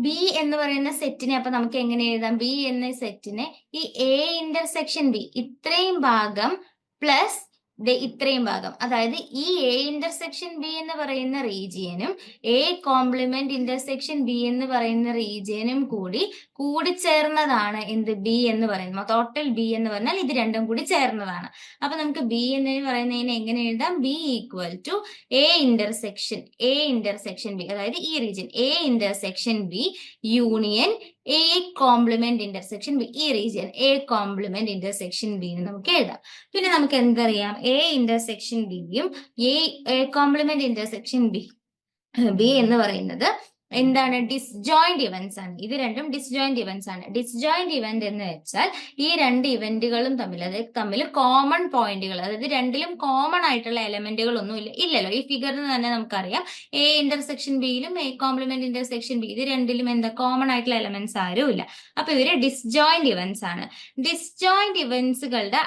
ബി എന്ന് പറയുന്ന സെറ്റിനെ അപ്പൊ നമുക്ക് എങ്ങനെ എഴുതാം? ബി എന്ന സെറ്റിനെ ഈ എ ഇന്റർസെക്ഷൻ ബി ഇത്രയും ഭാഗം പ്ലസ് ഇത്രയും ഭാഗം, അതായത് ഈ എ ഇന്റർസെക്ഷൻ ബി എന്ന് പറയുന്ന റീജിയനും എ കോംപ്ലിമെന്റ് ഇന്റർസെക്ഷൻ ബി എന്ന് പറയുന്ന റീജിയനും കൂടി ചേർന്നതാണ് എന്ത്? ബി എന്ന് പറയുന്നത്. ടോട്ടൽ ബി എന്ന് പറഞ്ഞാൽ ഇത് രണ്ടും കൂടി ചേർന്നതാണ്. അപ്പൊ നമുക്ക് ബി എന്ന് പറയുന്നതിനെ എങ്ങനെ എഴുതാം? B equal to A intersection B, അതായത് ഈ region A intersection B union A complement intersection B, ഈ region A complement intersection B എന്ന് നമുക്ക് എഴുതാം. പിന്നെ നമുക്ക് എന്തറിയാം? എ ഇന്റർസെക്ഷൻ ബിയും എ കോംപ്ലിമെന്റ് ഇന്റർസെക്ഷൻ ബി എന്ന് പറയുന്നത് എന്താണ്? ഡിസ്ജോയിന്റ് ഇവന്റ്സ് ആണ്. ഇത് രണ്ടും ഡിസ്ജോയിന്റ് ഇവന്റ്സ് ആണ്. ഡിസ്ജോയിന്റ് ഇവന്റ് എന്ന് വെച്ചാൽ ഈ രണ്ട് ഇവന്റുകളും തമ്മിൽ കോമൺ പോയിന്റുകൾ, അതായത് രണ്ടിലും കോമൺ ആയിട്ടുള്ള എലമെന്റുകൾ ഒന്നും ഇല്ലല്ലോ. ഈ ഫിഗറിന് തന്നെ നമുക്കറിയാം എ ഇന്റർസെക്ഷൻ ബിയിലും എ കോംപ്ലിമെന്റ് ഇന്റർസെക്ഷൻ ബി, ഇത് രണ്ടിലും എന്താ കോമൺ ആയിട്ടുള്ള എലമെന്റ്സ് ആരും ഇല്ല. അപ്പൊ ഇവര് ഡിസ്ജോയിന്റ് ഇവന്റ്സ് ആണ്. ഡിസ്ജോയിന്റ് ഇവന്റ്സുകളുടെ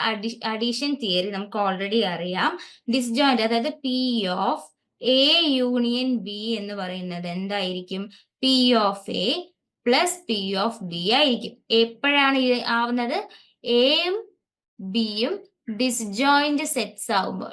അഡീഷൻ തിയറി നമുക്ക് ഓൾറെഡി അറിയാം. ഡിസ്ജോയിന്റ്, അതായത് P of A union B എന്ന് പറയുന്നത് എന്തായിരിക്കും? P of A plus P of B ആയിരിക്കും. എപ്പോഴാണ് ഇത് ആവുന്നത്? എയും ബിയും ഡിസ്ജോയിന്റ് സെറ്റ്സ് ആവുമ്പോൾ,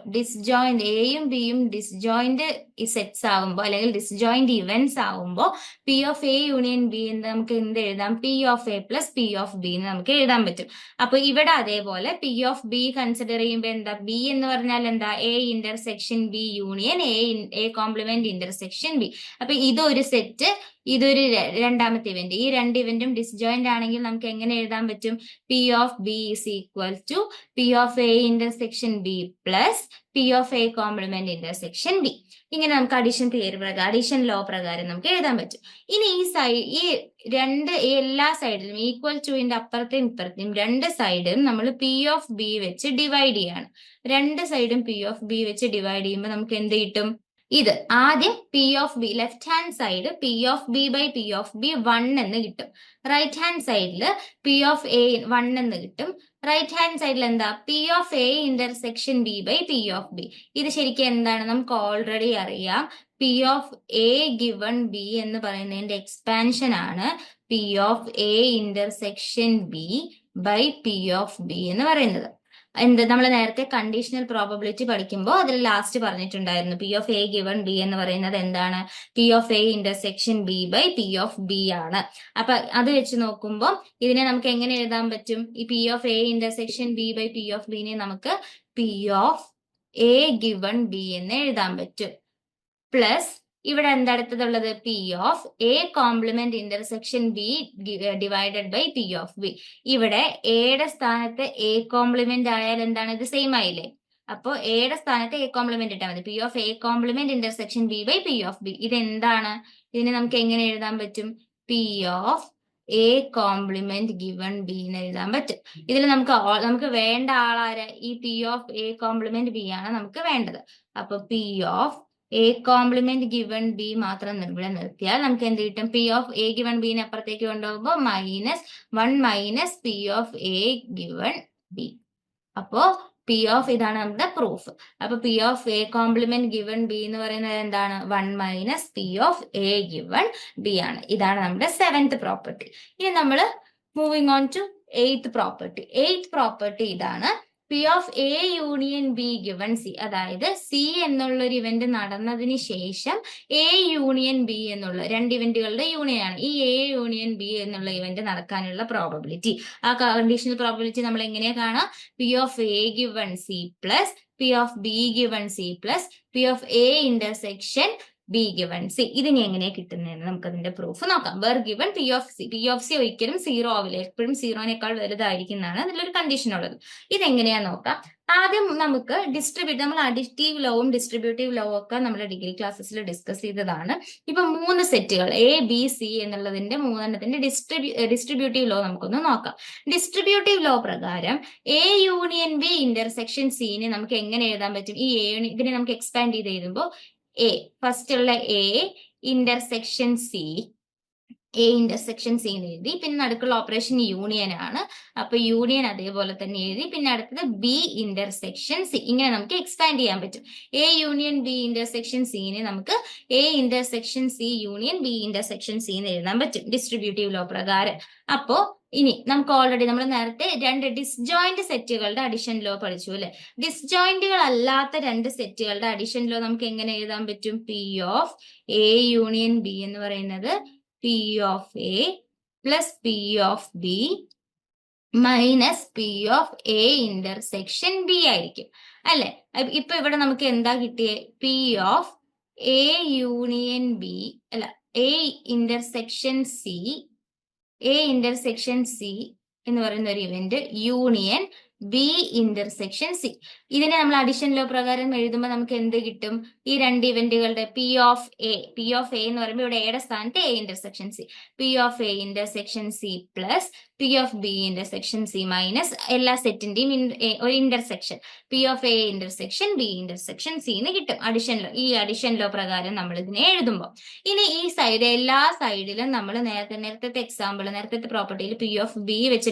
എയും ബിയും ഡിസ്ജോയിന്റ് സെറ്റ്സ് ആവുമ്പോൾ അല്ലെങ്കിൽ ഡിസ്ജോയിന്റ് ഇവന്റ്സ് ആവുമ്പോൾ P of A union B എന്ന് നമുക്ക് എന്ത് എഴുതാം? P of A plus P of B എന്ന് നമുക്ക് എഴുതാൻ പറ്റും. അപ്പൊ ഇവിടെ അതേപോലെ പി ഓഫ് ബി കൺസിഡർ ചെയ്യുമ്പോൾ എന്താ? ബി എന്ന് പറഞ്ഞാൽ എന്താ? A intersection B union A complement intersection B. അപ്പൊ ഇതൊരു സെറ്റ്, ഇതൊരു രണ്ടാമത്തെ ഇവന്റ്. ഈ രണ്ട് ഇവന്റും ഡിസ്ജോയിന്റ് ആണെങ്കിൽ നമുക്ക് എങ്ങനെ എഴുതാൻ പറ്റും? P of B is equal to P of A intersection B plus P of A complement intersection B. ഇങ്ങനെ നമുക്ക് അഡീഷൻ തിയറി പ്രകാരം, അഡീഷൻ ലോ പ്രകാരം നമുക്ക് എഴുതാൻ പറ്റും. ഇനി ഈ എല്ലാ സൈഡിലും ഈക്വൽ ടുവിന്റെ അപ്പുറത്തെയും ഇപ്പുറത്തെയും രണ്ട് സൈഡും നമ്മൾ പി ഓഫ് ബി വെച്ച് ഡിവൈഡ് ചെയ്യാണ്. രണ്ട് സൈഡും പി ഓഫ് ബി വെച്ച് ഡിവൈഡ് ചെയ്യുമ്പോൾ നമുക്ക് എന്ത് കിട്ടും? ഇത് ആദ്യം P of B left hand side P of B by P of B 1 എന്ന് കിട്ടും. റൈറ്റ് ഹാൻഡ് സൈഡിൽ പി ഓഫ് എ 1 എന്ന് കിട്ടും. റൈറ്റ് ഹാൻഡ് സൈഡിൽ എന്താ? P of A intersection B by P of B. ഇത് ശരിക്കും എന്താണ്? നമുക്ക് ഓൾറെഡി അറിയാം. P of A given B എന്ന് പറയുന്നതിന്റെ എക്സ്പാൻഷൻ ആണ് P of A intersection B by P of B എന്ന് പറയുന്നത്. നമ്മൾ നേരത്തെ കണ്ടീഷണൽ പ്രോബബിലിറ്റി പഠിക്കുമ്പോൾ അതിൽ ലാസ്റ്റ് പറഞ്ഞിട്ടുണ്ടായിരുന്നു P of A given B എന്ന് പറയുന്നത് എന്താണ്? P of A intersection B by P of B ആണ്. അപ്പൊ അത് വെച്ച് നോക്കുമ്പോൾ ഇതിനെ നമുക്ക് എങ്ങനെ എഴുതാൻ പറ്റും? ഈ P of A intersection B by P of ബിനെ നമുക്ക് P of A given B എന്ന് എഴുതാൻ പറ്റും. പ്ലസ് ഇവിടെ എന്താ അടുത്തതുള്ളത്? P of A complement intersection B divided by P of B. ഇവിടെ എയുടെ സ്ഥാനത്ത് എ കോംപ്ലിമെന്റ് ആയാൽ എന്താണ്? ഇത് സെയിം ആയില്ലേ? അപ്പോൾ എയുടെ സ്ഥാനത്ത് എ കോംപ്ലിമെന്റ് ഇട്ടാൽ മതി. P of A complement intersection B by P of B. ഇതെന്താണ്? ഇതിനെ നമുക്ക് എങ്ങനെ എഴുതാൻ പറ്റും? P of A complement given B എന്ന് എഴുതാൻ പറ്റും. ഇതിൽ നമുക്ക് വേണ്ട ആളാര? ഈ P of A complement B ആണ് നമുക്ക് വേണ്ടത്. അപ്പൊ P of A complement given B മാത്രം ഇവിടെ നിർത്തിയാൽ നമുക്ക് എന്ത് കിട്ടും? പി ഓഫ് എ ഗിവൺ ബിനെ അപ്പുറത്തേക്ക് കൊണ്ടുപോകുമ്പോൾ -1 minus P of A given B. അപ്പോ പി ഓഫ് ഇതാണ് നമ്മുടെ പ്രൂഫ്. അപ്പൊ P of A complement given B എന്ന് പറയുന്നത് എന്താണ്? 1 minus P of A given B ആണ്. ഇതാണ് നമ്മുടെ 7th പ്രോപ്പർട്ടി. ഇനി നമ്മൾ moving on to 8th property. 8th property ഇതാണ്. P of A union B given C. അതായത് സി എന്നുള്ളൊരു ഇവന്റ് നടന്നതിന് ശേഷം എ യൂണിയൻ ബി എന്നുള്ള രണ്ട് ഇവന്റുകളുടെ യൂണിയൻ ആണ്. ഈ എ യൂണിയൻ ബി എന്നുള്ള ഇവന്റ് നടക്കാനുള്ള പ്രോബബിലിറ്റി, ആ കണ്ടീഷണൽ പ്രോബബിലിറ്റി നമ്മൾ എങ്ങനെയാ കാണാം? P of A given C plus P of B given C plus P of A intersection B given C. ഇതിനെ എങ്ങനെയാ കിട്ടുന്നതെന്ന് നമുക്ക് അതിന്റെ പ്രൂഫ് നോക്കാം. Where given P of C. P of C ഒരിക്കലും 0 ആവില്ല, എപ്പോഴും 0നേക്കാൾ വലുതായിരിക്കുന്നതാണ് അതിലൊരു കണ്ടീഷൻ ഉള്ളത്. ഇതെങ്ങനെയാ നോക്കാം. ആദ്യം നമുക്ക് നമ്മൾ അഡിറ്റീവ് ലോവും ഡിസ്ട്രിബ്യൂട്ടീവ് ലോവും ഒക്കെ നമ്മുടെ ഡിഗ്രി ക്ലാസ്സസിൽ ഡിസ്കസ് ചെയ്തതാണ്. ഇപ്പൊ 3 സെറ്റുകൾ എ ബി സി എന്നുള്ളതിന്റെ 3 ഡിസ്ട്രിബ്യൂട്ടീവ് ലോ നമുക്കൊന്ന് നോക്കാം. ഡിസ്ട്രിബ്യൂട്ടീവ് ലോ പ്രകാരം എ യൂണിയൻ ബി ഇന്റർസെക്ഷൻ സിനെ നമുക്ക് എങ്ങനെ എഴുതാൻ പറ്റും? ഈ ഇതിനെ നമുക്ക് എക്സ്പാൻഡ് ചെയ്ത് എഴുതുമ്പോൾ എ ഫസ്റ്റ് ഉള്ള എ ഇന്റർസെക്ഷൻ സി എന്ന് എഴുതി. പിന്നെ നടുക്കുള്ള ഓപ്പറേഷൻ യൂണിയൻ ആണ്. അപ്പൊ യൂണിയൻ അതേപോലെ തന്നെ എഴുതി. പിന്നെ അടുത്തത് ബി ഇന്റർസെക്ഷൻ സി. ഇങ്ങനെ നമുക്ക് എക്സ്പാൻഡ് ചെയ്യാൻ പറ്റും. എ യൂണിയൻ ബി ഇന്റർസെക്ഷൻ സിനെ നമുക്ക് A intersection C union B intersection C എന്ന് എഴുതാൻ പറ്റും ഡിസ്ട്രിബ്യൂട്ടീവ് ലോ പ്രകാരം. അപ്പോ ഇനി നമുക്ക് ഓൾറെഡി നമ്മൾ നേരത്തെ 2 ഡിസ്ജോയിന്റ് സെറ്റുകളുടെ അഡിഷൻ ലോ പഠിച്ചു അല്ലെ? ഡിസ്ജോയിന്റുകൾ അല്ലാത്ത 2 സെറ്റുകളുടെ അഡിഷൻ ലോ നമുക്ക് എങ്ങനെ എഴുതാൻ പറ്റും? P of A union B എന്ന് പറയുന്നത് P of A plus P of B minus P of A intersection B ആയിരിക്കും അല്ലെ? ഇപ്പൊ ഇവിടെ നമുക്ക് എന്താ കിട്ടിയേ? P of A union B അല്ല എ ഇന്റർസെക്ഷൻ സി എന്ന് പറയുന്ന ഒരു event union B intersection C. ഇതിനെ നമ്മൾ അഡിഷൻ ലോ പ്രകാരം എഴുതുമ്പോൾ നമുക്ക് എന്ത് കിട്ടും? ഈ 2 ഇവന്റുകളുടെ പി ഓഫ് എ എന്ന് പറയുമ്പോൾ ഇവിടെ എയുടെ സ്ഥാനത്ത് A intersection C, P of A intersection C plus P of B intersection C minus എല്ലാ സെറ്റിന്റെയും ഒരു intersection P of A intersection B intersection C എന്ന് കിട്ടും ഈ അഡിഷൻ ലോ പ്രകാരം നമ്മൾ ഇതിനെ എഴുതുമ്പോൾ. ഇനി ഈ എല്ലാ സൈഡിലും നമ്മൾ നേരത്തെ എക്സാമ്പിൾ നേരത്തെ പ്രോപ്പർട്ടിയിൽ പി ഓഫ് ബി വെച്ച്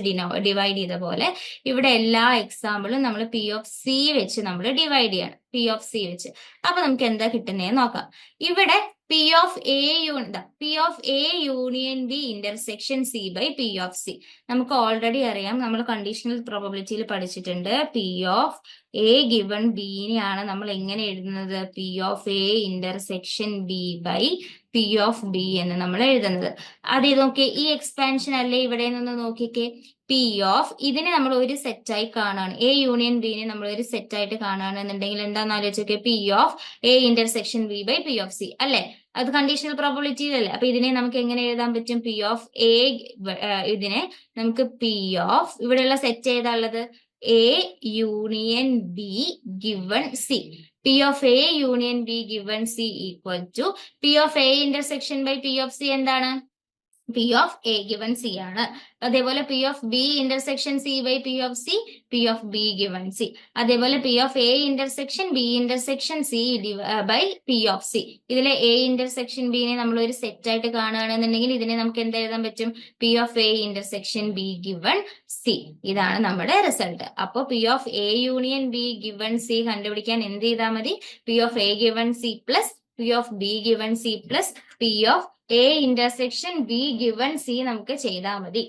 ഡിവൈഡ് ചെയ്ത പോലെ ഇവിടെ എല്ലാ എക്സാമ്പിളും നമ്മൾ പി ഓഫ് സി വെച്ച് നമ്മൾ ഡിവൈഡ് ചെയ്യണം. പി ഓഫ് സി വെച്ച്. അപ്പൊ നമുക്ക് എന്താ കിട്ടുന്നതെന്ന് നോക്കാം. ഇവിടെ P of A union B intersection C by P of C നമുക്ക് ഓൾറെഡി അറിയാം. നമ്മൾ കണ്ടീഷണൽ പ്രോബബിലിറ്റിയിൽ പഠിച്ചിട്ടുണ്ട്. പി ഓഫ് എ ഗിവൺ ബിനെയാണ് നമ്മൾ എങ്ങനെ എഴുതുന്നത്? P of A intersection B by P of B എന്ന് നമ്മൾ എഴുതുന്നത്. അത് നോക്കിയേ, ഈ എക്സ്പാൻഷൻ അല്ലേ ഇവിടെ നിന്ന് നോക്കിക്കേ, പി ഓഫ് ഇതിനെ നമ്മൾ ഒരു സെറ്റായി കാണുകയാണ്, എ യൂണിയൻ ബിനെ നമ്മൾ ഒരു സെറ്റായിട്ട് കാണുകയാണെന്നുണ്ടെങ്കിൽ എന്താണെന്ന് ആലോചിച്ചോക്കെ, P of A intersection B by P of C അല്ലെ, അത് കണ്ടീഷണൽ പ്രോബബിലിറ്റിയിലല്ലേ. അപ്പൊ ഇതിനെ നമുക്ക് എങ്ങനെ എഴുതാൻ പറ്റും? പി ഓഫ് എ, ഇതിനെ നമുക്ക് പി ഓഫ് ഇവിടെയുള്ള സെറ്റ് ഏതാ ഉള്ളത്? A union B given C. P of A union B given C equal to P of A intersection by P of C എന്താണ്? P of A given C ആണ്. അതേപോലെ P of B intersection C by P of C, P of B given C. അതേപോലെ P of A intersection B intersection C by P of C. ഇതിലെ A intersection ബിനെ നമ്മൾ ഒരു set ആയിട്ട് കാണുകയാണെന്നുണ്ടെങ്കിൽ ഇതിനെ നമുക്ക് എന്ത് എഴുതാൻ പറ്റും? P of A intersection B given C. ഇതാണ് നമ്മുടെ റിസൾട്ട്. അപ്പോൾ P of A union B given C കണ്ടുപിടിക്കാൻ എന്ത് ചെയ്താൽ മതി? P of A given C plus P of B given C plus P of A intersection B given C നമുക്ക് ചെയ്താൽ മതി.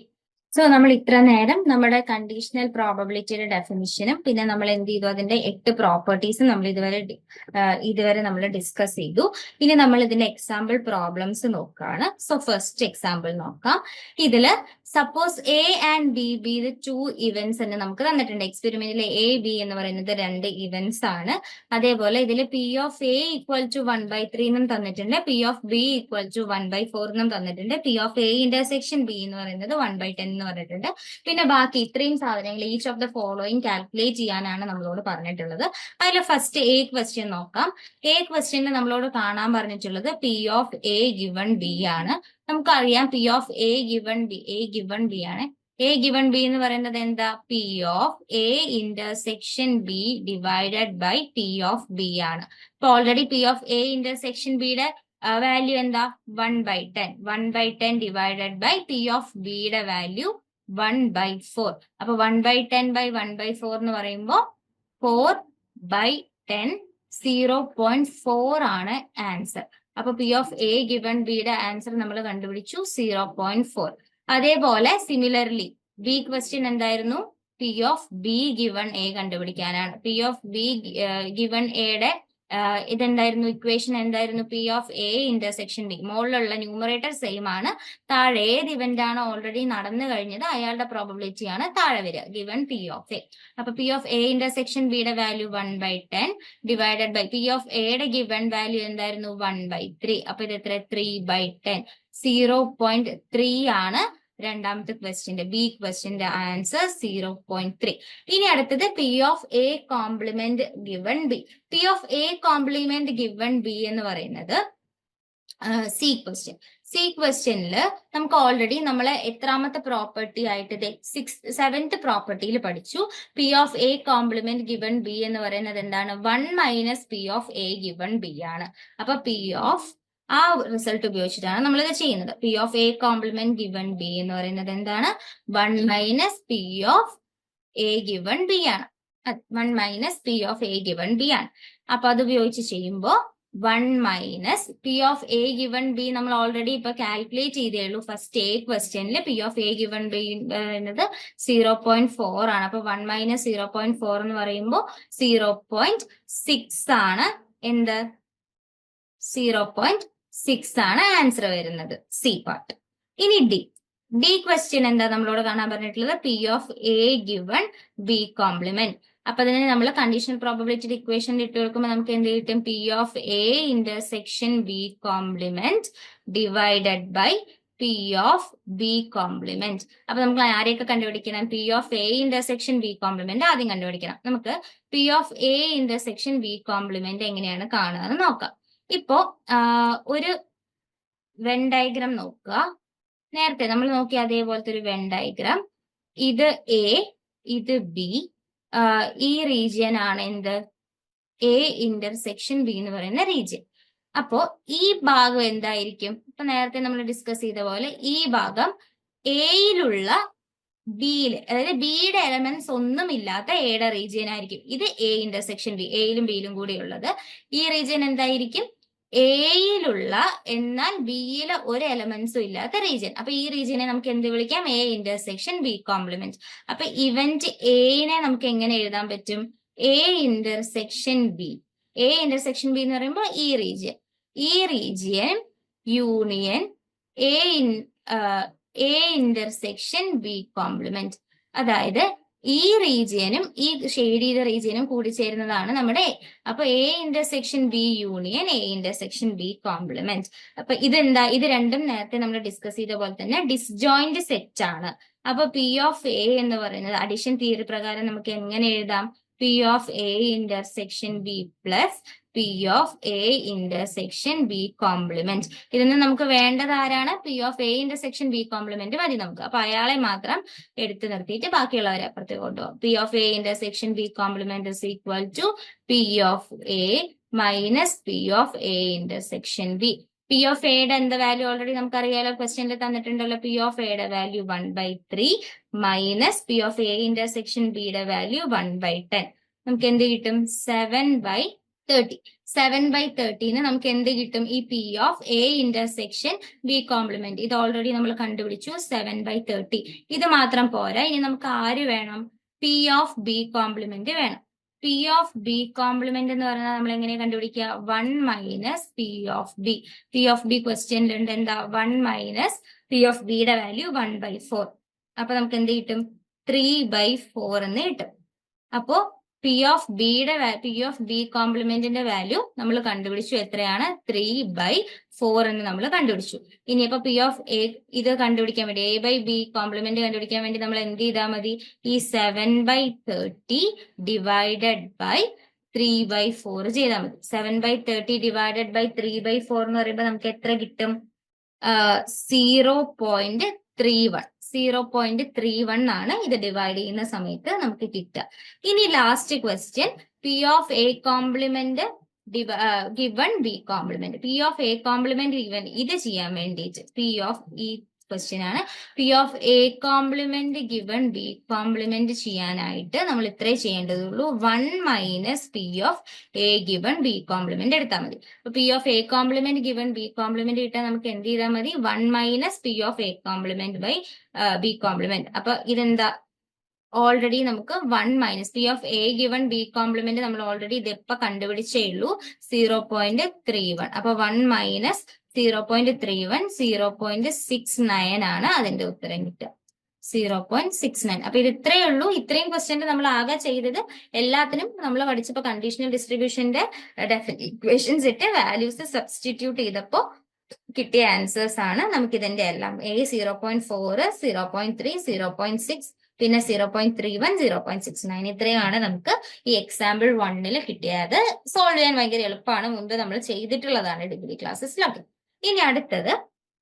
സോ നമ്മൾ ഇത്ര നേരം നമ്മുടെ കണ്ടീഷണൽ പ്രോബബിലിറ്റിയുടെ ഡെഫിനിഷനും പിന്നെ നമ്മൾ എന്ത് ചെയ്തു, അതിന്റെ 8 പ്രോപ്പർട്ടീസും നമ്മൾ ഇതുവരെ നമ്മൾ ഡിസ്കസ് ചെയ്തു. ഇനി നമ്മൾ ഇതിന്റെ എക്സാമ്പിൾ പ്രോബ്ലംസ് നോക്കുകയാണ്. സോ ഫസ്റ്റ് എക്സാമ്പിൾ നോക്കാം. ഇതില് സപ്പോസ് എ ആൻഡ് ബി ഇത് 2 ഇവന്റ്സ് എന്ന് നമുക്ക് തന്നിട്ടുണ്ട്. എക്സ്പെരിമെന്റിലെ എ ബി എന്ന് പറയുന്നത് 2 ഇവന്റ്സ് ആണ്. അതേപോലെ ഇതിൽ P of A equal to 1/3 എന്നും തന്നിട്ടുണ്ട്, P of B equal to 1/4 എന്നും തന്നിട്ടുണ്ട്, P of A intersection B എന്ന് പറയുന്നത് 1/10 എന്ന് പറഞ്ഞിട്ടുണ്ട്. പിന്നെ ബാക്കി ഇത്രയും സാധനങ്ങൾ each of the following calculate ചെയ്യാനാണ് നമ്മളോട് പറഞ്ഞിട്ടുള്ളത്. അതിൽ ഫസ്റ്റ് എ ക്വസ്റ്റ്യൻ നോക്കാം. എ ക്വസ്റ്റ്യനിൽ നമ്മളോട് കാണാൻ പറഞ്ഞിട്ടുള്ളത് P of A given B ആണ്. നമുക്കറിയാം P of A given B ആണ്. എ ഗിവൺ ബി എന്ന് പറയുന്നത് എന്താ? P of A intersection B divided by P of B ആണ്. ഇപ്പൊ already P of A intersection ബിയുടെ വാല്യൂ എന്താ? 1/10 ഡിവൈഡഡ് ബൈ പി ഓഫ് ബിയുടെ വാല്യൂ 1/4. അപ്പൊ 1/10 ബൈ 1/4 എന്ന് പറയുമ്പോൾ 4/10 0.4 ആണ് ആൻസർ. അപ്പൊ പി ഓഫ് എ ഗിവൺ ബിയുടെ ആൻസർ നമ്മൾ കണ്ടുപിടിച്ചു 0.4. അതേപോലെ സിമിലർലി ബി ക്വസ്റ്റ്യൻ എന്തായിരുന്നു? P of B given A കണ്ടുപിടിക്കാനാണ്. പി ഓഫ് ബി ഗിവൺ എയുടെ ഇതെന്തായിരുന്നു? ഇക്വേഷൻ എന്തായിരുന്നു? P of A intersection B. മുകളിലുള്ള ന്യൂമറേറ്റർ സെയിം ആണ്, താഴെ ഏത് ഇവന്റ് ആണോ ഓൾറെഡി നടന്നു കഴിഞ്ഞത് അയാളുടെ പ്രോബബിലിറ്റി ആണ് താഴെ വരിക, ഗിവൺ പി ഓഫ് എ. അപ്പൊ പി ഓഫ് എ ഇന്റർസെക്ഷൻ ബിയുടെ value 1/10 divided by P of എയുടെ ഗിവൺ വാല്യൂ എന്തായിരുന്നു? 1/3. അപ്പൊ ഇത് എത്ര? 3/10. 0.3 ആണ് രണ്ടാമത്തെ ക്വസ്റ്റ്യന്റെ ബി ക്വസ്റ്റ്യന്റെ ആൻസർ 0.3. ഇനി അടുത്തത് P of A complement given B. P of A complement given B എന്ന് പറയുന്നത് സി ക്വസ്റ്റ്യൻ. സി ക്വസ്റ്റ്യനിൽ നമുക്ക് ഓൾറെഡി നമ്മളെ എത്രാമത്തെ പ്രോപ്പർട്ടി ആയിട്ട് 7th പ്രോപ്പർട്ടിയിൽ പഠിച്ചു. P of A complement given B എന്ന് പറയുന്നത് എന്താണ്? 1 minus P of A given B ആണ്. അപ്പൊ പി ഓഫ് ആ റിസൾട്ട് ഉപയോഗിച്ചിട്ടാണ് നമ്മളിത് ചെയ്യുന്നത്. P of A complement given B എന്ന് പറയുന്നത് എന്താണ്? 1 minus P of A given B ആണ്. 1 minus P of A given B ആണ്. അപ്പൊ അത് ഉപയോഗിച്ച് ചെയ്യുമ്പോൾ 1 minus P of A given B നമ്മൾ ഓൾറെഡി ഇപ്പൊ കാൽക്കുലേറ്റ് ചെയ്തേ ഉള്ളൂ. ഫസ്റ്റ് എ ക്വസ്റ്റ്യനിൽ P of A given B എന്നത് 0.4 ആണ്. അപ്പൊ 1 മൈനസ് 0.4 എന്ന് പറയുമ്പോൾ 0.6 ആണ്. എന്ത്? 0.6 ആണ് ആൻസർ വരുന്നത്, സി പാർട്ട്. ഇനി ഡി ക്വസ്റ്റ്യൻ എന്താ നമ്മളോട് കാണാൻ പറഞ്ഞിട്ടുള്ളത്? P of A given B complement. അപ്പൊ അതിനെ നമ്മൾ കണ്ടീഷണൽ പ്രോബബിലിറ്റി ഇക്വേഷനിൽ ഇട്ട് കൊടുക്കുമ്പോൾ നമുക്ക് എന്ത് കിട്ടും? P of A intersection B complement divided by P of B complement. അപ്പൊ നമുക്ക് ആരെയൊക്കെ കണ്ടുപിടിക്കണം? P of A intersection B complement ആദ്യം കണ്ടുപിടിക്കണം. നമുക്ക് P of A intersection B complement എങ്ങനെയാണ് കാണുക എന്ന് നോക്കാം. ഇപ്പോ ഒരു വെൻ ഡയഗ്രാം നോക്കുക. നേരത്തെ നമ്മൾ നോക്കിയ അതേപോലത്തെ ഒരു വെൻ ഡയഗ്രാം. ഇത് എ, ഇത് ബി. ഈ റീജിയൻ ആണ് എന്ത്? എ ഇന്റർസെക്ഷൻ ബി എന്ന് പറയുന്ന റീജിയൻ. അപ്പോ ഈ ഭാഗം എന്തായിരിക്കും? ഇപ്പൊ നേരത്തെ നമ്മൾ ഡിസ്കസ് ചെയ്ത പോലെ ഈ ഭാഗം എയിലുള്ള ബിയിൽ, അതായത് ബിയുടെ എലമെന്റ്സ് ഒന്നും ഇല്ലാത്ത എയുടെ റീജിയൻ ആയിരിക്കും. ഇത് എ ഇന്റർസെക്ഷൻ ബി, എയിലും ബിയിലും കൂടി ഉള്ളത്. ഈ റീജിയൻ എന്തായിരിക്കും? എയിലുള്ള എന്നാൽ ബിയിലെ ഒരു എലമെന്റ്സും ഇല്ലാത്ത റീജിയൻ. അപ്പൊ ഈ റീജിയനെ നമുക്ക് എന്ത് വിളിക്കാം? A intersection B complement. അപ്പൊ ഇവന്റ് എനെ നമുക്ക് എങ്ങനെ എഴുതാൻ പറ്റും? A intersection B. A intersection B എന്ന് പറയുമ്പോൾ ഈ region union A intersection B complement. അതായത് ഈ റീജിയനും ഈ ഷെയ്ഡ് ചെയ്ത റീജിയനും കൂടി ചേരുന്നതാണ് നമ്മുടെ എ. അപ്പൊ A intersection B union A intersection B complement. അപ്പൊ ഇതെന്താ? ഇത് രണ്ടും നേരത്തെ നമ്മൾ ഡിസ്കസ് ചെയ്ത പോലെ തന്നെ ഡിസ്ജോയിന്റ് സെറ്റ് ആണ്. അപ്പൊ പി ഓഫ് എ എന്ന് പറയുന്നത് അഡിഷൻ തിയറി പ്രകാരം നമുക്ക് എങ്ങനെ എഴുതാം? P of A intersection B plus P of A intersection B complement. ഇതിന് നമുക്ക് വേണ്ടത് ആരാണ്? P of A intersection B complement മതി നമുക്ക്. അപ്പൊ അയാളെ മാത്രം എടുത്തു നിർത്തിയിട്ട് ബാക്കിയുള്ളവരെ അപ്പുറത്തേക്ക് കൊണ്ടുപോകും. P of A intersection B complement is equal to P of A minus P of A intersection B. P of എയുടെ എന്താ വാല്യൂ ഓൾറെഡി നമുക്കറിയാലോ, ക്വസ്റ്റ്യനിൽ തന്നിട്ടുണ്ടല്ലോ. പി ഓഫ് എയുടെ value 1/3 minus P of A intersection ബിയുടെ വാല്യൂ 1/10. നമുക്ക് എന്ത് കിട്ടും? 7/30. 7/30 നമുക്ക് എന്ത് കിട്ടും? ഈ P of A intersection B complement ഇത് ഓൾറെഡി നമ്മൾ കണ്ടുപിടിച്ചു. 7/30. ഇത് മാത്രം പോരാ, ഇനി നമുക്ക് ആര് വേണം? പി ഓഫ് ബി കോംപ്ലിമെന്റ് വേണം. പി ഓഫ് ബി കോംപ്ലിമെന്റ് എന്ന് പറഞ്ഞാൽ നമ്മൾ എങ്ങനെ കണ്ടുപിടിക്കുക? 1 minus P of B. P of B ക്വസ്റ്റ്യനിലുണ്ട് എന്താ? 1 മൈനസ് പി ഓഫ് ബിയുടെ വാല്യൂ 1/4. അപ്പൊ നമുക്ക് എന്ത് കിട്ടും? 3/4 എന്ന് കിട്ടും. അപ്പോ പി ഓഫ് ബി കോംപ്ലിമെന്റിന്റെ വാല്യൂ നമ്മൾ കണ്ടുപിടിച്ചു. എത്രയാണ്? 3/4 എന്ന് നമ്മൾ കണ്ടുപിടിച്ചു. ഇനിയിപ്പോ പി ഓഫ് എ ഇത് കണ്ടുപിടിക്കാൻ വേണ്ടി എ ബൈ ബി കോംപ്ലിമെന്റ് കണ്ടുപിടിക്കാൻ വേണ്ടി നമ്മൾ എന്ത് ചെയ്താൽ മതി? ഈ 7/30 ഡിവൈഡഡ് ബൈ 3/4 ചെയ്താൽ മതി. 7/30 ഡിവൈഡഡ് ബൈ 3/4 എന്ന് പറയുമ്പോൾ നമുക്ക് എത്ര കിട്ടും? 0.31 ആണ് ഇത് ഡിവൈഡ് ചെയ്യുന്ന സമയത്ത് നമുക്ക് കിട്ടുക. ഇനി last question, P of A complement given B complement. P of A complement given ഇത് ചെയ്യാൻ വേണ്ടിയിട്ട് ഈ ക്വസ്റ്റ്യൻ ആണ്. P of A complement given B complement ചെയ്യാനായിട്ട് നമ്മൾ ഇത്രേ ചെയ്യേണ്ടതുള്ളൂ. 1 minus P of A given B complement എടുത്താൽ മതി. അപ്പൊ P of A complement given B complement കിട്ടാൻ നമുക്ക് എന്ത് ചെയ്താൽ മതി? 1 minus P of A complement by B complement. അപ്പൊ ഇതെന്താ? ഓൾറെഡി നമുക്ക് 1 minus P of A given B complement നമ്മൾ ഓൾറെഡി ഇതിപ്പോ കണ്ടുപിടിച്ചേ ഉള്ളൂ. 0.31. അപ്പൊ 1 മൈനസ് 0.31 0.69 ആണ് അതിന്റെ ഉത്തരം കിട്ടുക. 0.69. അപ്പൊ ഇത് ഇത്രയേ ഉള്ളൂ. ഇത്രയും ക്വസ്റ്റ്യൻ നമ്മൾ ആകെ ചെയ്തത് എല്ലാത്തിനും നമ്മൾ പഠിച്ചപ്പോ കണ്ടീഷണൽ ഡിസ്ട്രിബ്യൂഷന്റെ ഇക്വേഷൻസ് ഇട്ട് വാല്യൂസ് സബ്സ്റ്റിറ്റ്യൂട്ട് ചെയ്തപ്പോ കിട്ടിയ ആൻസേഴ്സ് ആണ് നമുക്ക് ഇതിന്റെ എല്ലാം. എ 0.4 0.3 0.6 പിന്നെ 0.31 0.69 ഇത്രയാണ് നമുക്ക് ഈ എക്സാമ്പിൾ 1 കിട്ടിയത്. സോൾവ് ചെയ്യാൻ ഭയങ്കര എളുപ്പമാണ്. മുമ്പ് നമ്മൾ ചെയ്തിട്ടുള്ളതാണ് ഡിഗ്രി ക്ലാസ്സസിലൊക്കെ. ഇനി അടുത്തത്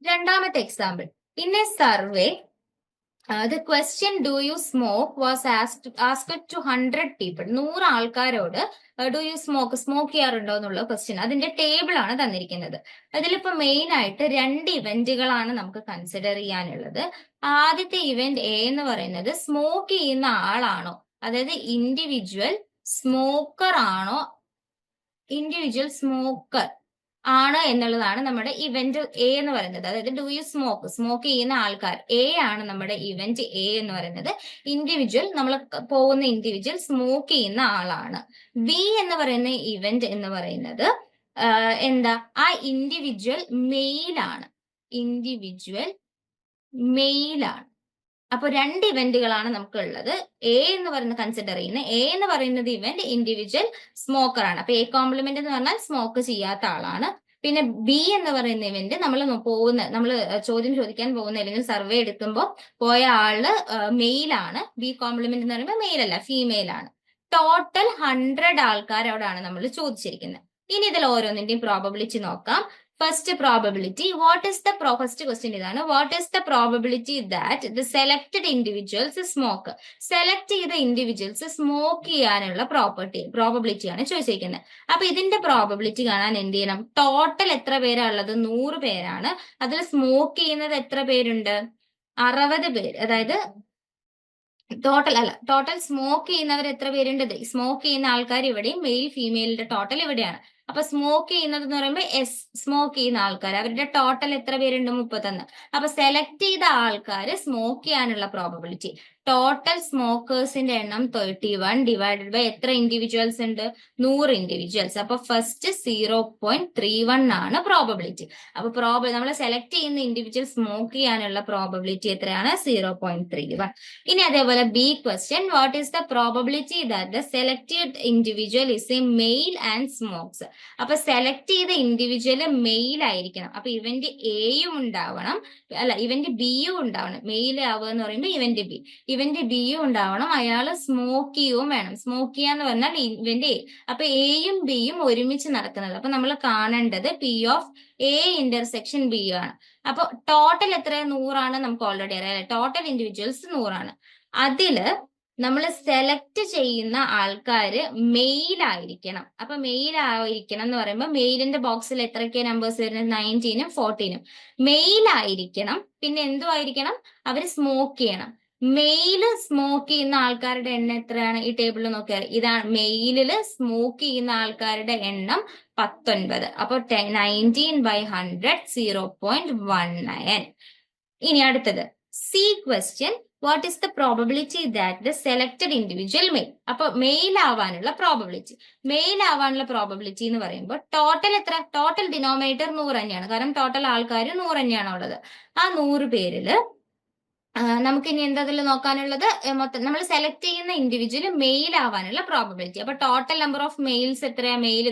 രണ്ടാമത്തെ example. In A survey the question do you smoke was asked to 100 people. 100 ആൾക്കാരോട് ഡു യു സ്മോക്ക് ചെയ്യാറുണ്ടോ എന്നുള്ള ക്വസ്റ്റ്യൻ. അതിന്റെ ടേബിൾ ആണ് തന്നിരിക്കുന്നത്. അതിലിപ്പോ മെയിൻ ആയിട്ട് 2 ഇവന്റുകളാണ് നമുക്ക് കൺസിഡർ ചെയ്യാനുള്ളത്. ആദ്യത്തെ ഇവന്റ് എ എന്ന് പറയുന്നത് സ്മോക്ക് ചെയ്യുന്ന ആളാണോ, അതായത് ഇൻഡിവിജ്വൽ സ്മോക്കർ ആണ് എന്നുള്ളതാണ് നമ്മുടെ ഇവന്റ് എ എന്ന് പറയുന്നത്. അതായത് ഡു യു സ്മോക്ക് ചെയ്യുന്ന ആൾക്കാർ എ ആണ് നമ്മുടെ ഇവന്റ് എ എന്ന് പറയുന്നത്. ഇൻഡിവിജ്വൽ നമ്മൾ പോകുന്ന ഇൻഡിവിജ്വൽ സ്മോക്ക് ചെയ്യുന്ന ആളാണ്. ബി എന്ന് പറയുന്ന ഇവന്റ് എന്ന് പറയുന്നത് എന്താ? ആ ഇൻഡിവിജ്വൽ മെയിലാണ്. അപ്പൊ 2 ഇവന്റുകളാണ് നമുക്ക് ഉള്ളത്. എ എന്ന് പറയുന്നത് കൺസിഡർ ചെയ്യുന്ന എ എന്ന് പറയുന്നത് ഇവന്റ് ഇൻഡിവിജ്വൽ സ്മോക്കർ ആണ്. അപ്പൊ എ കോംപ്ലിമെന്റ് എന്ന് പറഞ്ഞാൽ സ്മോക്ക് ചെയ്യാത്ത ആളാണ്. പിന്നെ ബി എന്ന് പറയുന്ന ഇവന്റ് നമ്മൾ ചോദ്യം ചോദിക്കാൻ പോകുന്ന അല്ലെങ്കിൽ സർവേ എടുക്കുമ്പോൾ പോയ ആള് മെയിലാണ്. ബി കോംപ്ലിമെന്റ് എന്ന് പറയുമ്പോൾ മെയിൽ അല്ല, ഫീമെയിൽ ആണ്. ടോട്ടൽ 100 ആൾക്കാരോടാണ് നമ്മൾ ചോദിച്ചിരിക്കുന്നത്. ഇനി ഇതിൽ ഓരോന്നിന്റെയും പ്രോബബിലിറ്റി നോക്കാം. ഫസ്റ്റ് പ്രോബബിലിറ്റി, ഫസ്റ്റ് ക്വസ്റ്റ്യൻ ഇതാണ്. What is the probability that the selected individuals smoke? Select ചെയ്ത ഇൻഡിവിജ്വൽസ് സ്മോക്ക് ചെയ്യാനുള്ള പ്രോബബിലിറ്റിയാണ് ചോദിച്ചിരിക്കുന്നത്. അപ്പൊ ഇതിന്റെ പ്രോബബിലിറ്റി കാണാൻ എന്ത് ചെയ്യണം? ടോട്ടൽ എത്ര പേരാ ഉള്ളത്? 100 പേരാണ്. അതിൽ സ്മോക്ക് ചെയ്യുന്നത് എത്ര പേരുണ്ട്? 60 പേര്. അതായത് ടോട്ടൽ സ്മോക്ക് ചെയ്യുന്നവർ എത്ര പേരുണ്ട്? സ്മോക്ക് ചെയ്യുന്ന ആൾക്കാർ ഇവിടെയും മെയിൽ ഫീമെയിലിന്റെ ടോട്ടൽ ഇവിടെയാണ്. അപ്പൊ സ്മോക്ക് ചെയ്യുന്നത് എന്ന് പറയുമ്പോൾ സ്മോക്ക് ചെയ്യുന്ന ആൾക്കാർ അവരുടെ ടോട്ടൽ എത്ര പേരുണ്ട്? 31. അപ്പൊ സെലക്ട് ചെയ്ത ആൾക്കാർ സ്മോക്ക് ചെയ്യാനുള്ള പ്രോബബിലിറ്റി ടോട്ടൽ സ്മോക്കേഴ്സിന്റെ എണ്ണം 31 ഡിവൈഡഡ് ബൈ എത്ര ഇൻഡിവിജ്വൽസ് ഉണ്ട്? 100 ഇൻഡിവിജ്വൽസ്. അപ്പൊ ഫസ്റ്റ് 0.31 ആണ് പ്രോബബിലിറ്റി. അപ്പൊ നമ്മൾ സെലക്ട് ചെയ്യുന്ന ഇൻഡിവിജ്വൽ സ്മോക്ക് ചെയ്യാനുള്ള പ്രോബബിലിറ്റി എത്രയാണ്? 0.31. ഇനി അതേപോലെ B question, what is the probability that the selected individual is A male and smokes? അപ്പൊ സെലക്ട് ചെയ്ത ഇൻഡിവിജ്വൽ മെയിൽ ആയിരിക്കണം. അപ്പൊ ഇവന്റ് എയും ഉണ്ടാവണം, അല്ല ഇവന്റ് ബിയും ഉണ്ടാവണം. മെയിൽ ആവുക എന്ന് പറയുമ്പോൾ ഇവന്റ് ബിയും ഉണ്ടാവണം, അയാള് സ്മോക്ക് ചെയ്യുകയും വേണം. സ്മോക്ക് ചെയ്യാന്ന് പറഞ്ഞാൽ ഇവന്റ് എ. അപ്പൊ എയും ബിയും ഒരുമിച്ച് നടക്കുന്നത്. അപ്പൊ നമ്മൾ കാണേണ്ടത് P of A intersection B ആണ്. അപ്പൊ ടോട്ടൽ എത്ര? 100 നമുക്ക് ഓൾറെഡി അറിയാം. Total individuals 100. അതില് നമ്മൾ സെലക്ട് ചെയ്യുന്ന ആൾക്കാര് മെയിൽ ആയിരിക്കണം. അപ്പൊ മെയിൽ ആയിരിക്കണം എന്ന് പറയുമ്പോൾ മെയിലിന്റെ ബോക്സിൽ എത്രയൊക്കെ നമ്പേഴ്സ് വരുന്നത്? 19ഉം 14ഉം. മെയിൽ ആയിരിക്കണം. പിന്നെ എന്തും ആയിരിക്കണം? അവര് സ്മോക്ക് ചെയ്യണം. മെയില് സ്മോക്ക് ചെയ്യുന്ന ആൾക്കാരുടെ എണ്ണം എത്രയാണ്? ഈ ടേബിളിൽ നോക്കിയാൽ ഇതാണ് മെയിലില് സ്മോക്ക് ചെയ്യുന്ന ആൾക്കാരുടെ എണ്ണം 19. അപ്പൊ 19/100 0.19. ഇനി അടുത്തത് C question, what is the probability that the selected individual male? അപ്പൊ മെയിൽ ആവാനുള്ള പ്രോബബിലിറ്റി എന്ന് പറയുമ്പോൾ ടോട്ടൽ എത്ര? ടോട്ടൽ ഡിനോമിനേറ്റർ 100 തന്നെയാണ്. കാരണം ടോട്ടൽ ആൾക്കാർ 100 തന്നെയാണ് ഉള്ളത്. ആ 100 പേരില് നമുക്ക് ഇനി എന്താ അതിൽ നോക്കാനുള്ളത്? മൊത്തം നമ്മൾ സെലക്ട് ചെയ്യുന്ന ഇൻഡിവിജ്വൽ മെയിൽ ആവാനുള്ള പ്രോബബിലിറ്റി. അപ്പൊ ടോട്ടൽ നമ്പർ ഓഫ് മെയിൽസ് എത്രയാ? മെയിൽ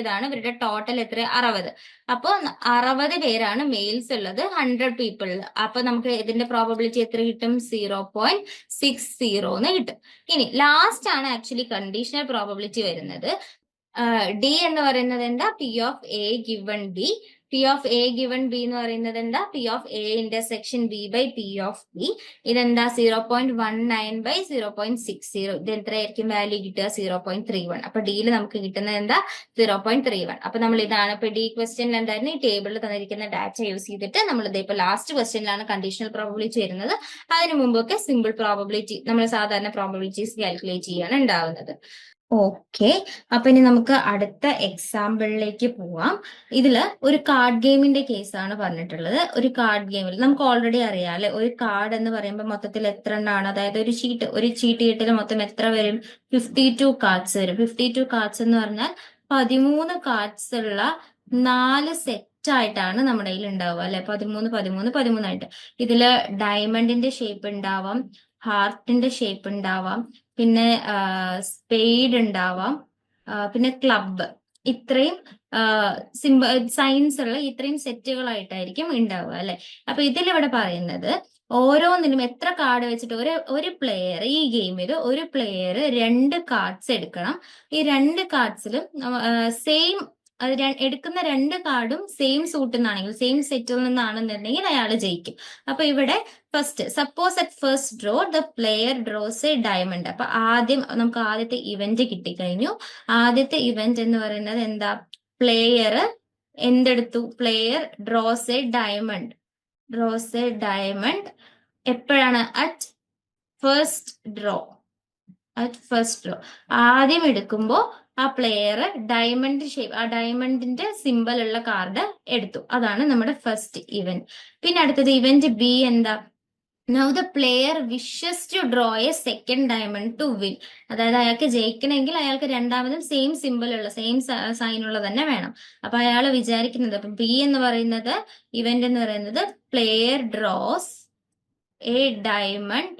ഇതാണ്. ഇവരുടെ ടോട്ടൽ എത്ര? 60. അപ്പൊ 60 പേരാണ് മെയിൽസ് ഉള്ളത് 100 പീപ്പിളിൽ. അപ്പൊ നമുക്ക് ഇതിന്റെ പ്രോബബിലിറ്റി എത്ര കിട്ടും? 0.60 എന്ന് കിട്ടും. ഇനി ലാസ്റ്റ് ആണ് ആക്ച്വലി കണ്ടീഷണൽ പ്രോബബിലിറ്റി വരുന്നത്. ഡി എന്ന് പറയുന്നത് എന്താ? P of A given B. P of A given B എന്ന് പറയുന്നത് എന്താ? P of A intersection B by P of B. ഇതെന്താ? 0.19/0.60. ഇത് എത്രയായിരിക്കും വാല്യൂ കിട്ടുക? 0.31. അപ്പൊ ഡിയിൽ നമുക്ക് കിട്ടുന്നത് എന്താ? 0.31. അപ്പൊ നമ്മൾ ഇതാണ് ഇപ്പൊ ഡി ക്വസ്റ്റ്യനിൽ എന്തായിരുന്നു? ഈ ടേബിളിൽ തന്നിരിക്കുന്ന ഡാറ്റ യൂസ് ചെയ്തിട്ട് നമ്മൾ ഇപ്പൊ ലാസ്റ്റ് ക്വസ്റ്റ്യനിലാണ് കണ്ടീഷണൽ പ്രോബബിലിറ്റി വരുന്നത്. അതിനു മുമ്പൊക്കെ സിമ്പിൾ പ്രോബബിലിറ്റി, നമ്മൾ സാധാരണ പ്രോബബിലിറ്റീസ് കാൽക്കുലേറ്റ് ചെയ്യാണ് ഉണ്ടാവുന്നത്. ഓക്കെ, അപ്പൊ ഇനി നമുക്ക് അടുത്ത എക്സാമ്പിളിലേക്ക് പോവാം. ഇതില് ഒരു കാർഡ് ഗെയിമിന്റെ കേസാണ് പറഞ്ഞിട്ടുള്ളത്. ഒരു കാർഡ് ഗെയിമിൽ നമുക്ക് ഓൾറെഡി അറിയാം അല്ലെ, ഒരു കാർഡ് എന്ന് പറയുമ്പോൾ മൊത്തത്തിൽ എത്ര എണ്ണമാണ്? അതായത് ഒരു ചീട്ട് കെട്ടിൽ മൊത്തം എത്ര വരും? 52 കാർഡ്സ് വരും. 52 കാർഡ്സ് എന്ന് പറഞ്ഞാൽ 13 കാർഡ്സ് ഉള്ള 4 സെറ്റ് ആയിട്ടാണ് നമ്മുടെ കയ്യിൽ ഉണ്ടാവുക അല്ലെ. 13, 13, 13 ആയിട്ട്. ഇതില് ഡയമണ്ടിന്റെ ഷേപ്പ് ഉണ്ടാവാം, ഹാർട്ടിന്റെ ഷേപ്പ് ഉണ്ടാവാം, പിന്നെ സ്പെയ്ഡ് ഉണ്ടാവാം, പിന്നെ ക്ലബ്ബ്. ഇത്രയും സൈൻസ് ഉള്ള ഇത്രയും സെറ്റുകളായിട്ടായിരിക്കും ഉണ്ടാവുക അല്ലെ. അപ്പൊ ഇതിലിവിടെ പറയുന്നത് ഓരോന്നിനും എത്ര കാർഡ് വെച്ചിട്ട് ഒരു പ്ലെയർ, ഈ ഗെയിമിൽ ഒരു പ്ലെയർ 2 കാർഡ്സ് എടുക്കണം. ഈ 2 കാർഡ്സിലും സെയിം എടുക്കുന്ന 2 കാർഡും സെയിം സൂട്ടിൽ നിന്നാണെങ്കിൽ, സെയിം സെറ്റിൽ നിന്നാണെന്നുണ്ടെങ്കിൽ അയാൾ ജയിക്കും. അപ്പൊ ഇവിടെ first suppose at first draw the player draws a diamond. അപ്പൊ നമുക്ക് ആദ്യത്തെ ഇവന്റ് കിട്ടിക്കഴിഞ്ഞു. ആദ്യത്തെ ഇവന്റ് എന്ന് പറയുന്നത് എന്താ? പ്ലെയർ എന്തെടുത്തു? Player draws a diamond. എപ്പോഴാണ്? At first draw. ആദ്യം എടുക്കുമ്പോ ആ പ്ലെയർ ഡയമണ്ട് ഷേപ്പ്, ആ ഡയമണ്ടിന്റെ സിമ്പൽ ഉള്ള കാർഡ് എടുത്തു. അതാണ് നമ്മുടെ ഫസ്റ്റ് ഇവന്റ്. പിന്നെ അടുത്തത് ഇവന്റ് ബി എന്താ? Now the player wishes to draw a second diamond to win. അതായത് അയാൾക്ക് ജയിക്കണമെങ്കിൽ അയാൾക്ക് രണ്ടാമതും സെയിം സിമ്പിൾ ഉള്ള, സെയിം സൈൻ ഉള്ള തന്നെ വേണം. അപ്പൊ അയാൾ വിചാരിക്കുന്നത്, അപ്പൊ ബി എന്ന് പറയുന്നത്, ഇവന്റ് എന്ന് പറയുന്നത് player draws a diamond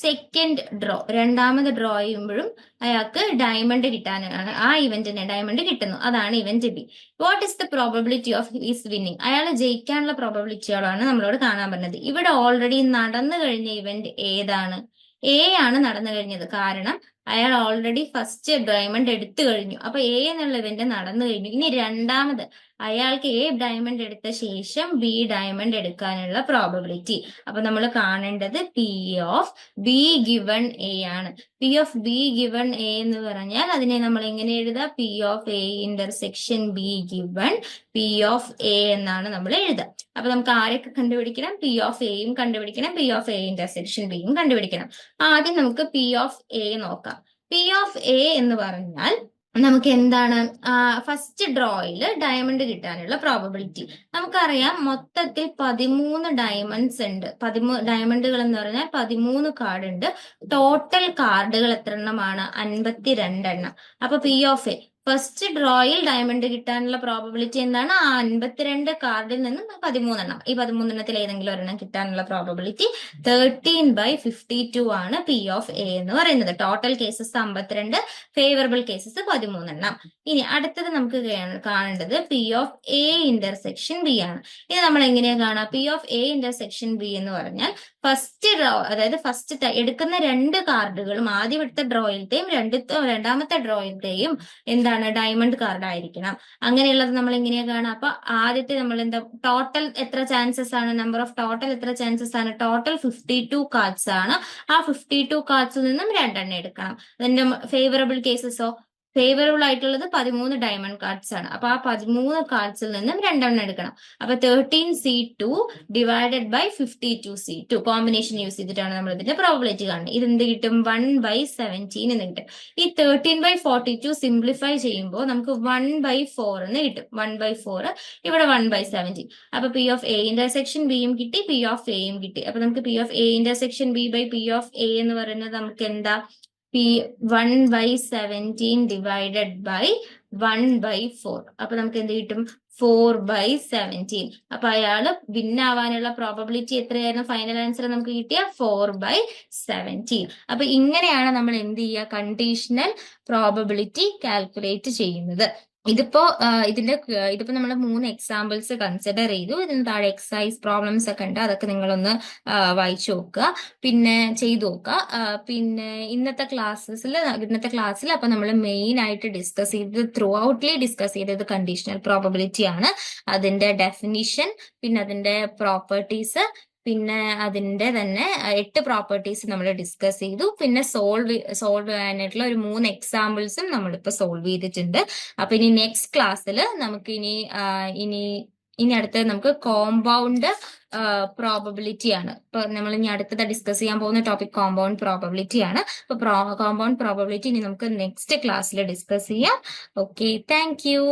second draw. രണ്ടാമത് ഡ്രോ ചെയ്യുമ്പോഴും അയാൾക്ക് ഡയമണ്ട് കിട്ടാനാണ്, ആ ഇവന്റിന് ഡയമണ്ട് കിട്ടുന്നു. അതാണ് event B. What is the probability of his winning? അയാൾ ജയിക്കാനുള്ള പ്രോബബിലിറ്റികളാണ് നമ്മളോട് കാണാൻ പറഞ്ഞത്. ഇവിടെ ഓൾറെഡി നടന്നു കഴിഞ്ഞ ഇവന്റ് ഏതാണ്? എ ആണ് നടന്നു കഴിഞ്ഞത്. കാരണം അയാൾ ഓൾറെഡി ഫസ്റ്റ് ഡയമണ്ട് എടുത്തു കഴിഞ്ഞു. അപ്പൊ എ എന്നുള്ള ഇവന്റ് നടന്നു കഴിഞ്ഞു. ഇനി രണ്ടാമത് അയാൾക്ക് എ ഡയമണ്ട് എടുത്ത ശേഷം ബി ഡയമണ്ട് എടുക്കാനുള്ള പ്രോബബിലിറ്റി. അപ്പൊ നമ്മൾ കാണേണ്ടത് P of B given A ആണ്. P of B given A എന്ന് പറഞ്ഞാൽ അതിനെ നമ്മൾ എങ്ങനെ എഴുതുക? P of A intersection B given P of A എന്നാണ് നമ്മൾ എഴുതുക. അപ്പൊ നമുക്ക് ആരൊക്കെ കണ്ടുപിടിക്കണം? പി ഓഫ് എയും കണ്ടുപിടിക്കണം, പി ഓഫ് എ ഇന്റർസെക്ഷൻ ബിയും കണ്ടുപിടിക്കണം. ആദ്യം നമുക്ക് പി ഓഫ് എ നോക്കാം. പി ഓഫ് എ എന്ന് പറഞ്ഞാൽ നമുക്ക് എന്താണ് ഫസ്റ്റ് ഡ്രോയിൽ ഡയമണ്ട് കിട്ടാനുള്ള പ്രോബബിലിറ്റി നമുക്കറിയാം. മൊത്തത്തിൽ 13 ഡയമണ്ട്സ് ഉണ്ട്. ഡയമണ്ടുകൾ എന്ന് പറഞ്ഞാൽ 13 കാർഡ് ഉണ്ട്. ടോട്ടൽ കാർഡുകൾ എത്ര എണ്ണമാണ്? 52 എണ്ണം. അപ്പൊ പി ഓഫ് എ ഫസ്റ്റ് ഡ്രോയിൽ ഡയമണ്ട് കിട്ടാനുള്ള പ്രോബബിലിറ്റി എന്താണ്? ആ 52 കാർഡിൽ നിന്നും 13 എണ്ണം, ഈ 13 എണ്ണത്തിൽ ഏതെങ്കിലും ഒരെണ്ണം കിട്ടാനുള്ള പ്രോബബിലിറ്റി 13/52 ആണ് പി ഓഫ് എ എന്ന് പറയുന്നത്. ടോട്ടൽ കേസസ് 52, ഫേവറബിൾ കേസസ് 13 എണ്ണം. ഇനി അടുത്തത് നമുക്ക് കാണേണ്ടത് P of A intersection B ആണ്. ഇത് നമ്മൾ എങ്ങനെയാ കാണാം? P of A intersection B എന്ന് പറഞ്ഞാൽ ഫസ്റ്റ് ഡ്രോ, അതായത് ഫസ്റ്റ് എടുക്കുന്ന 2 കാർഡുകളും ആദ്യത്തെ ഡ്രോയിലത്തെയും രണ്ടാമത്തെ ഡ്രോയിലത്തെയും എന്താണ്? ഡയമണ്ട് കാർഡ് ആയിരിക്കണം. അങ്ങനെയുള്ളത് നമ്മൾ എങ്ങനെയാ കാണാം? അപ്പൊ ആദ്യത്തെ നമ്മൾ എന്താ, ടോട്ടൽ എത്ര ചാൻസസ് ആണ്? നമ്പർ ഓഫ് ടോട്ടൽ എത്ര ചാൻസസ് ആണ്? ടോട്ടൽ 52 കാർഡ്സ് ആണ്. ആ 52 കാർഡ്സിൽ നിന്നും 2 എണ്ണം എടുക്കണം. അതിന്റെ ഫേവറബിൾ കേസസോ? ഫേവറബിൾ ആയിട്ടുള്ളത് 13 ഡയമണ്ട് കാർഡ്സ് ആണ്. അപ്പൊ ആ 13 കാർഡ്സിൽ നിന്നും 2 എണ്ണം എടുക്കണം. അപ്പൊ 13C2 divided by 52C2 combination use ചെയ്തിട്ടാണ് നമ്മൾ ഇതിന്റെ പ്രോബിലിറ്റി കാണുന്നത്. ഇത് എന്ത് കിട്ടും? 1/17 എന്ന് കിട്ടും. ഈ 13/42 സിംപ്ലിഫൈ ചെയ്യുമ്പോൾ നമുക്ക് 1/4 എന്ന് കിട്ടും. 1/4 ഇവിടെ 1/17. അപ്പൊ പി ഓഫ് എ ഇന്റർസെക്ഷൻ ബിയും കിട്ടി, പി ഓഫ് എയും കിട്ടി. അപ്പൊ നമുക്ക് P of A intersection B by P of A എന്ന് പറയുന്നത് നമുക്ക് എന്താ? 1/17 ഡിവൈഡഡ് ബൈ 1/4. അപ്പൊ നമുക്ക് എന്ത് കിട്ടും? 4/17. അപ്പൊ അയാള് വിൻ ആവാനുള്ള പ്രോബബിലിറ്റി എത്രയായിരുന്നു? ഫൈനൽ ആൻസർ നമുക്ക് കിട്ടിയ 4/17. അപ്പൊ ഇങ്ങനെയാണ് നമ്മൾ എന്ത് ചെയ്യുക? കണ്ടീഷണൽ പ്രോബബിലിറ്റി കാൽക്കുലേറ്റ് ചെയ്യുന്നത്. ഇതിപ്പോ നമ്മൾ 3 എക്സാമ്പിൾസ് കൺസിഡർ ചെയ്തു. ഇതിന് താഴെ എക്സസൈസ് പ്രോബ്ലംസ് ഒക്കെ ഉണ്ട്, അതൊക്കെ നിങ്ങളൊന്ന് വായിച്ചു നോക്കുക, പിന്നെ ചെയ്തു നോക്കുക. പിന്നെ ഇന്നത്തെ ക്ലാസ്സിൽ അപ്പൊ നമ്മൾ മെയിൻ ആയിട്ട് ഡിസ്കസ് ചെയ്തത്, ത്രൂ ഔട്ട്ലി ഡിസ്കസ് ചെയ്തത് കണ്ടീഷണൽ പ്രോബബിലിറ്റി ആണ്. അതിന്റെ ഡെഫിനിഷൻ, പിന്നെ അതിന്റെ പ്രോപ്പർട്ടീസ്, പിന്നെ അതിന്റെ തന്നെ 8 പ്രോപ്പർട്ടീസ് നമ്മൾ ഡിസ്കസ് ചെയ്തു. പിന്നെ സോൾവ് ചെയ്യാനായിട്ടുള്ള ഒരു 3 എക്സാമ്പിൾസും നമ്മളിപ്പോ സോൾവ് ചെയ്തിട്ടുണ്ട്. അപ്പൊ ഇനി നെക്സ്റ്റ് ക്ലാസ്സിൽ നമുക്ക് ഇനി അടുത്തത് നമുക്ക് കോമ്പൗണ്ട് പ്രോബബിലിറ്റി ആണ്. ഇപ്പൊ നമ്മൾ ഇനി അടുത്തത് ഡിസ്കസ് ചെയ്യാൻ പോകുന്ന ടോപ്പിക് കോമ്പൗണ്ട് പ്രോബബിലിറ്റി ആണ്. അപ്പൊ കോമ്പൗണ്ട് പ്രോബബിലിറ്റി ഇനി നമുക്ക് നെക്സ്റ്റ് ക്ലാസ്സിൽ ഡിസ്കസ് ചെയ്യാം. Okay, thank you.